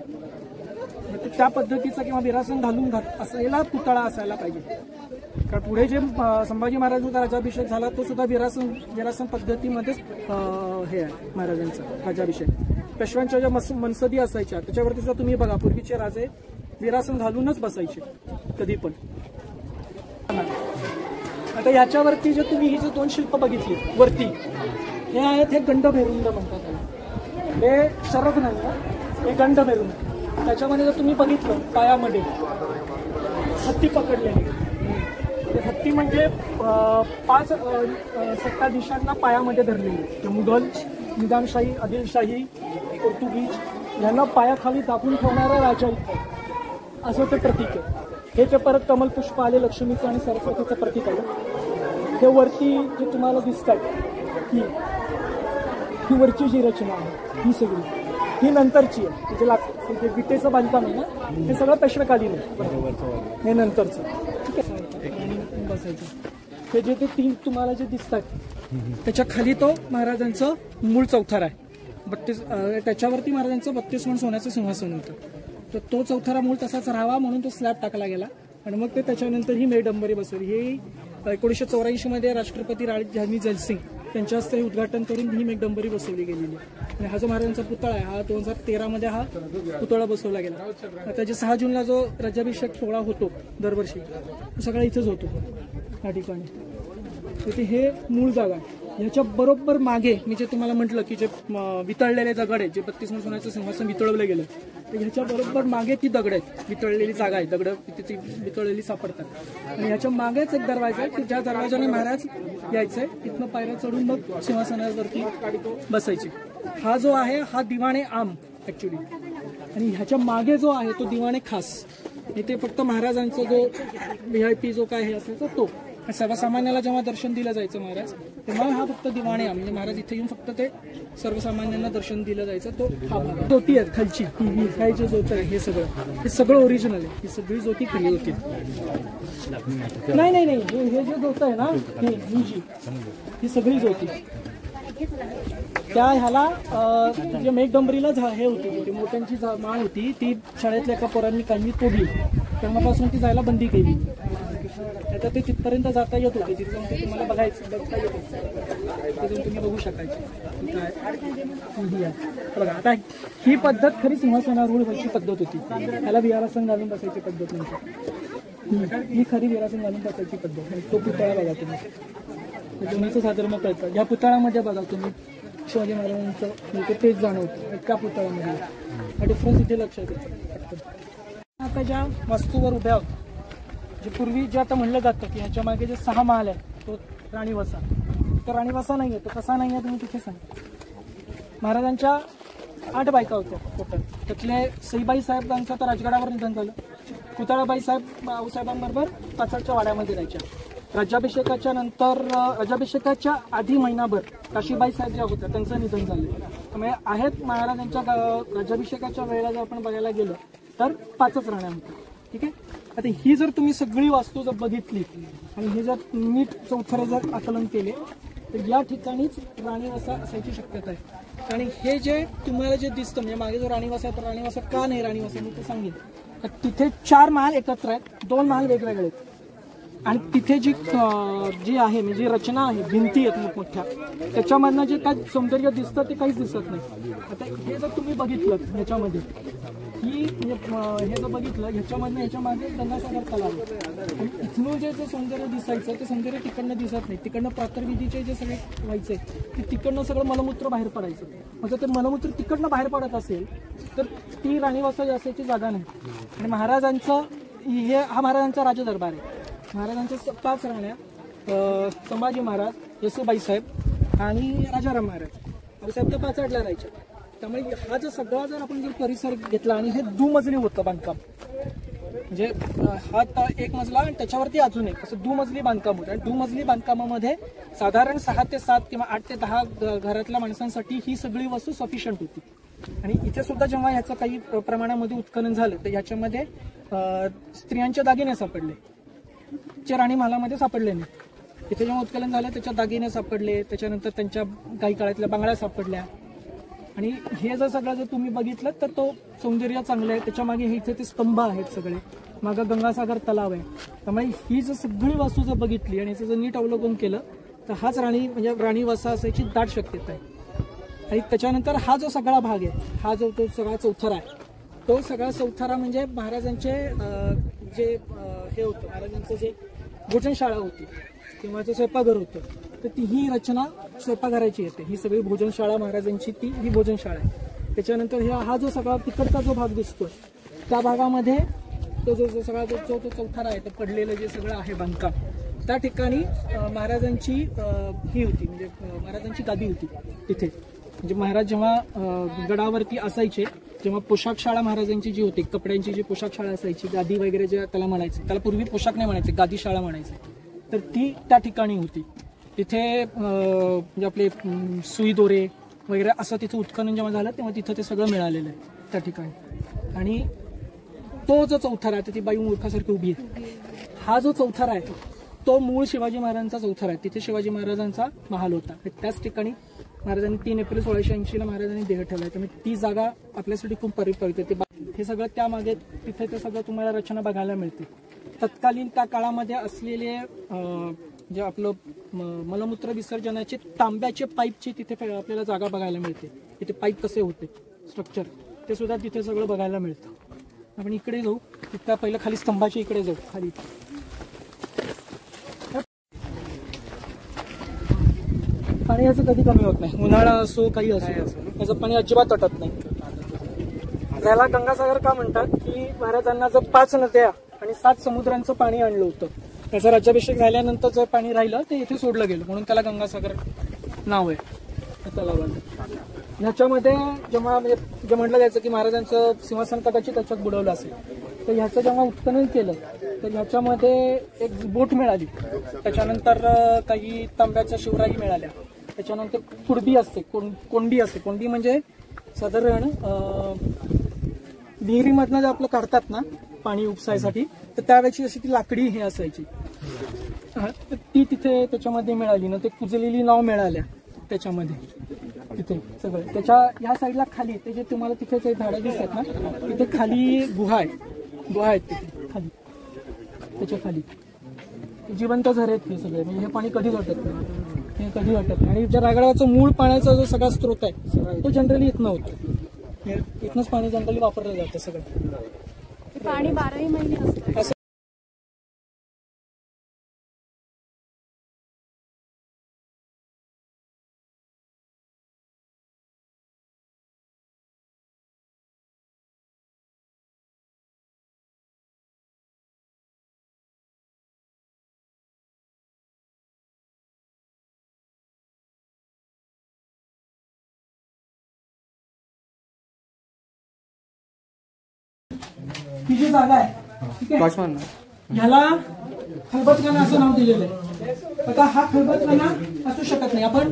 त्या पद्धतीचा किंवा विरासन घालून असलेला पुतळा असायला पाहिजे. कारण पुढे जे संभाजी महाराजांचा राज्याभिषेक झाला तो सुद्धा विरासन पद्धतीमध्येच हे आहे महाराजांचा राज्याभिषेक. पेशव्यांच्या ज्या मनसदी असायच्या त्याच्यावरती सुद्धा तुम्ही बघा पूर्वीचे राजे विरासन घालूनच बसायचे कधी पण. आता याच्यावरती जे तुम्ही ही जे 2 शिल्प बघितली वरती हे आहेत हे गंडभैरुंड म्हणतात. हे शरभ नाही हे गंडभैरुंड. त्याच्यामध्ये जर तुम्ही बघितलं पायामध्ये हत्ती पकडलेली. हत्ती म्हणजे 5 सत्ताधीशांना पायामध्ये धरलेली. मुघल, निजामशाही, आदिलशाही, पोर्तुगीज यांना पायाखाली दाबून ठेवणारा राजा इथं असं ते प्रतीक आहे. हे ते परत कमलपुष्प आले लक्ष्मीचं आणि सरस्वतीचं प्रतीक आहे. हे वरती जे तुम्हाला दिसत आहे ही वरची जी रचना आहे ही सगळी ही नंतरची आहे. जे विटेचं बांधकाम आहे ना हे सगळं पेशवेकालीन आहे. हे नंतरचं ठीक आहे. बसायचं हे जे ते 3 तुम्हाला जे दिसतात त्याच्या खाली तो महाराजांचं मूळ चौथार आहे. 32 त्याच्यावरती महाराजांचं 32 मण सोन्याचं सिंहासन होतं. तर तो चौथारा मूळ तसाच राहावा म्हणून तो स्लॅब टाकला गेला आणि मग ते त्याच्यानंतर ही मेडंबरी बसवली. ही 1984 मध्ये राष्ट्रपती राणी जयसिंग त्यांच्या हस्ते उद्घाटन करून ही मेघडंबरी बसवली गेलेली आहे. आणि हा जो महाराजांचा पुतळा आहे हा 2013 मध्ये हा पुतळा बसवला गेला. आता जे 6 जूनला जो राज्याभिषेक सोहळा होतो दरवर्षी तो सगळा इथेच होतो या ठिकाणी. तर हे मूळ जागा आहे. ह्याच्या बरोबर मागे मी जे तुम्हाला म्हटलं की जे वितळलेले दगड आहेत जे 32 मण सोन्याचं सिंहासन वितळवलं गेलं तर ह्याच्या बरोबर मागे ती दगड आहेत वितळलेली जागा आहे. दगड ती वितळलेली सापडतात आणि ह्याच्या मागेच एक दरवाजा आहे की ज्या दरवाजाने महाराज यायचंय तिथनं पायऱ्या चढून मग सिंहासनावरती बसायचे. हा जो आहे हा दिवाणे आम ऍक्च्युली आणि ह्याच्या मागे जो आहे तो दिवाणे खास, इथे फक्त महाराजांचा जो VIP जो काय हे असायचा तो. सर्वसामान्याला जेव्हा दर्शन दिलं जायचं महाराज तेव्हा हा फक्त दिवाणे म्हणजे महाराज इथे येऊन फक्त ते सर्वसामान्यांना दर्शन दिलं जायचं तो हा भाग. ज्योती आहेत खालची काय जे जोत आहे हे सगळं ओरिजिनल आहे. ही सगळी ज्योती खरी होती. नाही हे जे जोत आहे ना ही सगळी ज्योती त्या ह्याला जे मेघडंबरीला हे होती मोठ्यांची माळ होती ती शाळेतल्या एका पोरांनी काही तोडली तेव्हापासून ती जायला बंदी केली. आता ते तिथपर्यंत जाता येत होते तिथून ते तुम्हाला बघता येत होतं तिथून तुम्ही बघू शकायचे बघा. आता ही पद्धत खरी सिंहासनारूढ व्हायची पद्धत होती. त्याला विहारासन घालून बसायची पद्धत नव्हती. ही खरी विहारासन घालून बसायची पद्धत. तो पुतळा बघा तुम्ही दोन्हीचं साधर्म कळतं. या पुतळ्यामध्ये बघा तुम्ही शिवाजी महाराजांचं तेच जाणवतं एका पुतळ्यामध्ये. हा डिफरन्स इथे लक्षात येतो. आता ज्या वस्तूवर उभ्या आहोत जे पूर्वी जे आता म्हणलं जातं की ह्याच्या मागे जे 6 महाल आहे तो राणीवसा, तर राणीवसा नाही आहे. तो कसा नाही आहे तुम्ही तिथे सांगा. महाराजांच्या 8 बायका होत्या टोटल. त्यातले सईबाई साहेबांचं तर राजगडावर निधन झालं. पुतळाबाई साहेब आऊसाहेबांबरोबर पाचडच्या वाड्यामध्ये राहायच्या. राज्याभिषेकाच्या नंतर राज्याभिषेकाच्या आधी महिनाभर काशीबाई साहेब ज्या होत्या त्यांचं निधन झालं. त्यामुळे आहेत महाराजांच्या राज्याभिषेकाच्या वेळेला जर आपण बघायला गेलो तर 5च राण्या होत्या. ठीक आहे. आता ही जर तुम्ही सगळी वास्तू जर बघितली आणि हे जर नीट चौथरे जर आकलन केले तर या ठिकाणीच राणीवसा असायची शक्यता आहे. आणि हे जे तुम्हाला जे दिसतं म्हणजे मागे जो राणीवसा आहे तर राणीवसा का नाही राणीवसा मी ते सांगेन. तर तिथे 4 महाल एकत्र आहेत, 2 महाल वेगवेगळे आहेत. आणि तिथे जी आहे म्हणजे रचना आहे भिंती आहेत मोठमोठ्या त्याच्यामधनं जे काय सौंदर्य दिसतं ते काहीच दिसत नाही. आता हे जर तुम्ही बघितलं ह्याच्यामध्ये ही म्हणजे हे जर बघितलं ह्याच्यामधनं ह्याच्या मागे गंगासागर तलाव आणि इथून जे सौंदर्य दिसायचं ते सौंदर्य तिकडनं दिसत नाही. तिकडनं प्रातर्विधीचे जे सगळे व्हायचे ते तिकडनं सगळं मलमूत्र बाहेर पडायचं. म्हणजे ते मलमूत्र तिकडनं बाहेर पडत असेल तर ती राणीवसा असायची जागा नाही. आणि महाराजांचं हा महाराजांचा राजदरबार आहे. महाराजांच्या 5 राण्या संभाजी महाराज, येसूबाई साहेब आणि राजाराम महाराज साहेब तर पाचडला राहायच्या. त्यामुळे हा जो सगळा जर आपण जर परिसर घेतला आणि हे 2 मजली होतं बांधकाम म्हणजे हा 1 मजला आणि त्याच्यावरती अजून एक असं 2 मजली बांधकाम होतं. आणि 2 मजली बांधकामामध्ये साधारण 6 ते 7 किंवा 8 ते 10 घरातल्या माणसांसाठी ही सगळी वस्तू सफिशियंट होती. आणि इथे सुद्धा जेव्हा ह्याचं काही प्रमाणामध्ये उत्खनन झालं तर ह्याच्यामध्ये स्त्रियांचे दागिने सापडले जे राणी महालामध्ये सापडले नाही. इथे जेव्हा उत्खनन झालं त्याच्या दागिने सापडले, त्याच्यानंतर त्यांच्या काही काळातल्या बांगड्या सापडल्या. आणि हे जर सगळं जर तुम्ही बघितलं तर तो सौंदर्य चांगलं आहे. त्याच्या मागे हे इथे ते स्तंभ आहेत सगळे, मागं गंगासागर तलाव आहे. त्यामुळे ही जर सगळी वास्तू जर बघितली आणि याचं जर नीट अवलोकन केलं तर हाच म्हणजे राणीवसा असायची दाट शक्यता आहे. आणि त्याच्यानंतर हा जो सगळा भाग आहे हा जो तो सगळा चौथरा आहे तो सगळा चौथरा म्हणजे महाराजांचे जे हे होतं महाराजांचं जे भोजनशाळा होती किंवा जे स्वयंपाकघर होतं तर ती ही रचना स्वयंपाकघराची येते. ही सगळी भोजनशाळा महाराजांची ही भोजनशाळा आहे. त्याच्यानंतर हा जो सगळा तिकडचा जो भाग दिसतोय त्या भागामध्ये तो जो सगळा जो चौथरा आहे तो पडलेलं जे सगळं आहे बांधकाम त्या ठिकाणी महाराजांची ही होती म्हणजे महाराजांची गादी होती तिथे. म्हणजे महाराज जेव्हा गडावरती असायचे जेव्हा पोशाख शाळा महाराजांची जी होती कपड्यांची जी पोशाख शाळा असायची गादी वगैरे जे त्याला म्हणायचे त्याला पूर्वी पोशाख नाही म्हणायचे गादी शाळा म्हणायचे तर ती त्या ठिकाणी होती. तिथे म्हणजे आपले सुई दोरे वगैरे असं तिथं उत्खनन जेव्हा झालं तेव्हा तिथं ते सगळं मिळालेलं आहे त्या ठिकाणी. आणि तो जो चौथरा आहे ती बाई मूर्खासारखी उभी आहे हा जो चौथरा आहे तो मूळ शिवाजी महाराजांचा चौथरा आहे. तिथे शिवाजी महाराजांचा महाल होता. त्याच ठिकाणी महाराजांनी 3 एप्रिल 1680 महाराजांनी देह ठेवलाय. त्यामुळे ती जागा आपल्यासाठी खूप पवित्र. हे सगळं त्यामागे तिथे ते सगळं तुम्हाला रचना बघायला मिळते. तत्कालीन त्या काळामध्ये असलेले जे आपलं मलमूत्र विसर्जनाचे तांब्याचे पाईपची तिथे आपल्याला जागा बघायला मिळते. तिथे पाईप कसे होते स्ट्रक्चर ते सुद्धा तिथे सगळं बघायला मिळतं. आपण इकडे जाऊ तिथं पहिलं खाली स्तंभाच्या इकडे जाऊ खाली. पाणी याचं कधी कमी होत नाही. उन्हाळा असो काही असो याचं पाणी अजिबात अटत नाही. त्याला गंगासागर का म्हणतात की महाराजांना जर 5 नद्या आणि 7 समुद्रांचं पाणी आणलं होतं त्याचा राज्याभिषेक झाल्यानंतर जर पाणी राहिलं ते इथे सोडलं गेलं म्हणून त्याला गंगासागर नाव आहे तलावाला. ह्याच्यामध्ये जेव्हा म्हणजे जे म्हटलं जायचं की महाराजांचं सिंहासन कदाचित त्याच्यात बुडवलं असेल, तर ह्याचं जेव्हा उत्खनन केलं तर ह्याच्यामध्ये एक बोट मिळाली, त्याच्यानंतर काही तांब्याच्या शिवराई मिळाल्या, त्याच्यानंतर कुडबी असते, कोंडी असते. कोंडी म्हणजे साधारण विहिरीमधनं जे आपलं काढतात ना पाणी उपसायसाठी, तर त्यावेळेची अशी ती लाकडी हे असायची, तर ती तिथे त्याच्यामध्ये मिळाली ना. ते कुजलेली नाव मिळाल्या त्याच्यामध्ये तिथे सगळं. त्याच्या ह्या साईडला खाली ते जे तुम्हाला तिथे जे झाडं दिसतात ना, तिथे खाली गुहा आहेत तिथे खाली, त्याच्या खाली जिवंत झरे आहेत हे सगळे. म्हणजे हे पाणी कधीच वाटत नाही, हे कधी वाटत नाही. आणि ज्या रायगडाचा मूळ पाण्याचा जो सगळा स्रोत आहे तो जनरली इथनं होतो, इथनंच पाणी जनरली वापरलं जातं सगळं. पाणी 12ही महिने असतं. ही जी जागा आहे, ठीक आहे, ह्याला खलबतखाना असं नाव दिलेलं आहे. आता हा खलबतखाना असू शकत नाही. आपण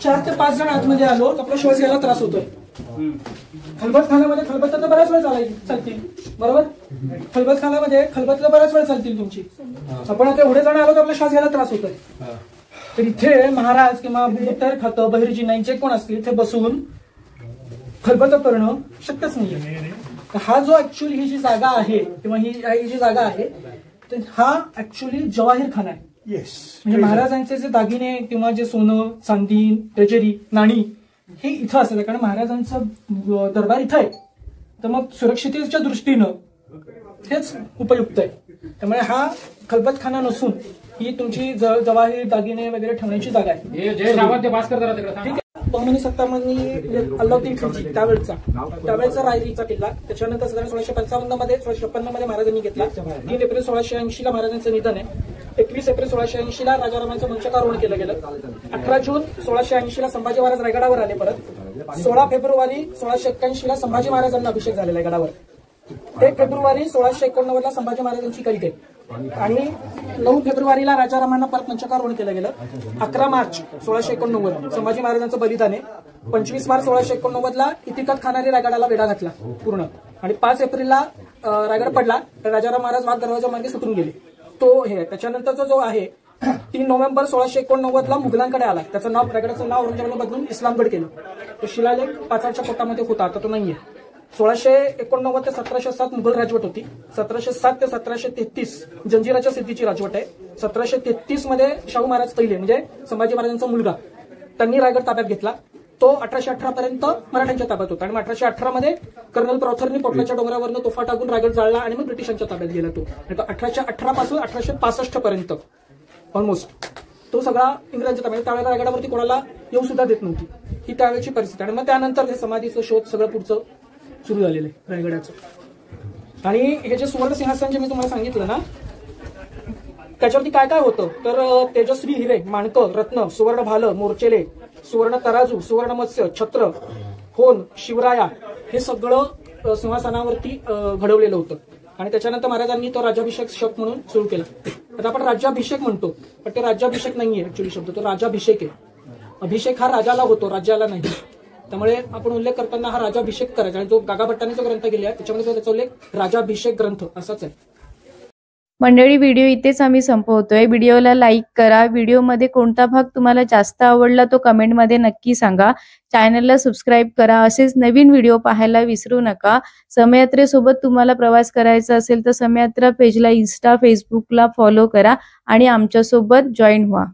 4 ते 5 जण आतमध्ये आलो तर आपला श्वास घ्यायला त्रास होतोय. खलबतखान्यामध्ये खलबत्ता बऱ्याच वेळ चालतील, बरोबर. खलबतखान्यामध्ये खलबतला बऱ्याच वेळ चालतील तुमची. आपण आता एवढे जण आलो तर आपला श्वास घ्यायला त्रास होतोय. तर इथे महाराज किंवा बुत्तर खातं बहिर्जी नाईक कोण असतील इथे बसून खलबत करणं शक्यच नाहीये. हा जो ऍक्च्युअली ही जी जागा आहे किंवा ही जी जागा आहे, तर हा ऍक्च्युअली जवाहीर खाना आहे. म्हणजे महाराजांचे जे दागिने किंवा जे सोनं चांदी ट्रेजरी नाणी हे इथं असेल, कारण महाराजांचं दरबार इथं आहे. तर मग सुरक्षिततेच्या दृष्टीनं हेच उपयुक्त आहे. त्यामुळे हा खलबतखाना नसून ही तुमची जवाहीर दागिने वगैरे ठेवण्याची जागा आहे. बहमनी सत्तामणी अल्लाउद्दीन खिलजी त्यावेळेचा रायरीचा किल्ला. त्याच्यानंतर साधारण 1655 मध्ये 1656 मध्ये महाराजांनी घेतला. 3 एप्रिल 1680 ला महाराजांचं निधन आहे. 21 एप्रिल 1680 ला राजारामांचं मंचकारोहण केलं गेलं. 18 जून 1680 ला संभाजी महाराज रायगडावर आले परत. 16 फेब्रुवारी 1681 ला संभाजी महाराजांना अभिषेक झालेला आहे गडावर. 1 फेब्रुवारी 1689 ला संभाजी महाराजांची कलिते आणि 9 फेब्रुवारीला राजारामांना परत मंचकारोहण केलं गेलं. 11 मार्च 1689 संभाजी महाराजांचं बलिदान आहे. 25 मार्च 1689 ला इतिकत खानाने रायगडाला वेढा घातला पूर्ण. आणि 5 एप्रिलला रायगड पडला तर राजाराम महाराज वाघ दरवाजा मार्गे सुटून गेले. तो हे त्याच्यानंतरचा जो आहे 3 नोव्हेंबर 1689 ला मुघलांकडे आला. त्याचं नाव रायगडाचं नाव औरंगजेबाने बदलून इस्लामगड केलं. तो शिलालेख पाचाडच्या पोटामध्ये होता, आता तो नाहीये. 1689 ते 1707 मुघल राजवट होती. 1707 ते 1733 जंजिराच्या सिद्धीची राजवट आहे. 1733 मध्ये शाहू महाराज पहिले म्हणजे संभाजी महाराजांचा मुलगा त्यांनी रायगड ताब्यात घेतला. तो 1818 पर्यंत मराठ्यांच्या ताब्यात होता. आणि 1818 मध्ये कर्नल प्रॉथरनी पोटलाच्या डोंगरावरनं तोफा टाकून रायगड जाळला आणि मग ब्रिटिशांच्या ताब्यात गेला. तो 1818 पासून 1865 पर्यंत ऑलमोस्ट तो सगळा इंग्रजांच्या ताब्यात. त्यावेळेला रायगडावरती कोणाला येऊ सुद्धा देत नव्हती. ही त्यावेळेची परिस्थिती. आणि मग त्यानंतर हे समाधीचं शोध सगळं पुढचं सुरू झालेलं आहे रायगडाचं. आणि हे जे सुवर्ण सिंहासन जे मी तुम्हाला सांगितलं ना, त्याच्यावरती काय काय होतं तर तेजस्वी हिरे, माणकं, रत्न, सुवर्ण भालं, मोर्चेले, सुवर्ण तराजू, सुवर्ण मत्स्य, छत्र, होन, शिवराया हे सगळं सिंहासनावरती घडवलेलं होतं. आणि त्याच्यानंतर महाराजांनी तो राज्याभिषेक शब्द म्हणून सुरू केला. आता आपण राज्याभिषेक म्हणतो पण ते राज्याभिषेक नाहीये ऍक्च्युअली शब्द, तो राजाभिषेक आहे. अभिषेक हा राजाला होतो, राज्याला नाही. त्यामुळे आपण उल्लेख करताना हा राजाभिषेक करायचा. आणि जो गागाभट्टाने जो ग्रंथ केला आहे त्याच्यामध्ये त्याचा उल्लेख राजाभिषेक ग्रंथ असाच आहे. मंडळी, व्हिडिओ इथेच आम्ही संपवतोय. व्हिडिओला लाईक करा. व्हिडिओमध्ये कोणता भाग तुम्हाला जास्त आवडला तो कमेंटमध्ये नक्की सांगा. चॅनलला सबस्क्राईब करा. असेच नवीन व्हिडिओ पाहायला विसरू नका. समयात्रेसोबत तुम्हाला प्रवास करायचा असेल तर समयात्रा पेजला इंस्टा फेसबुकला फॉलो करा आणि आमच्यासोबत जॉईन व्हा.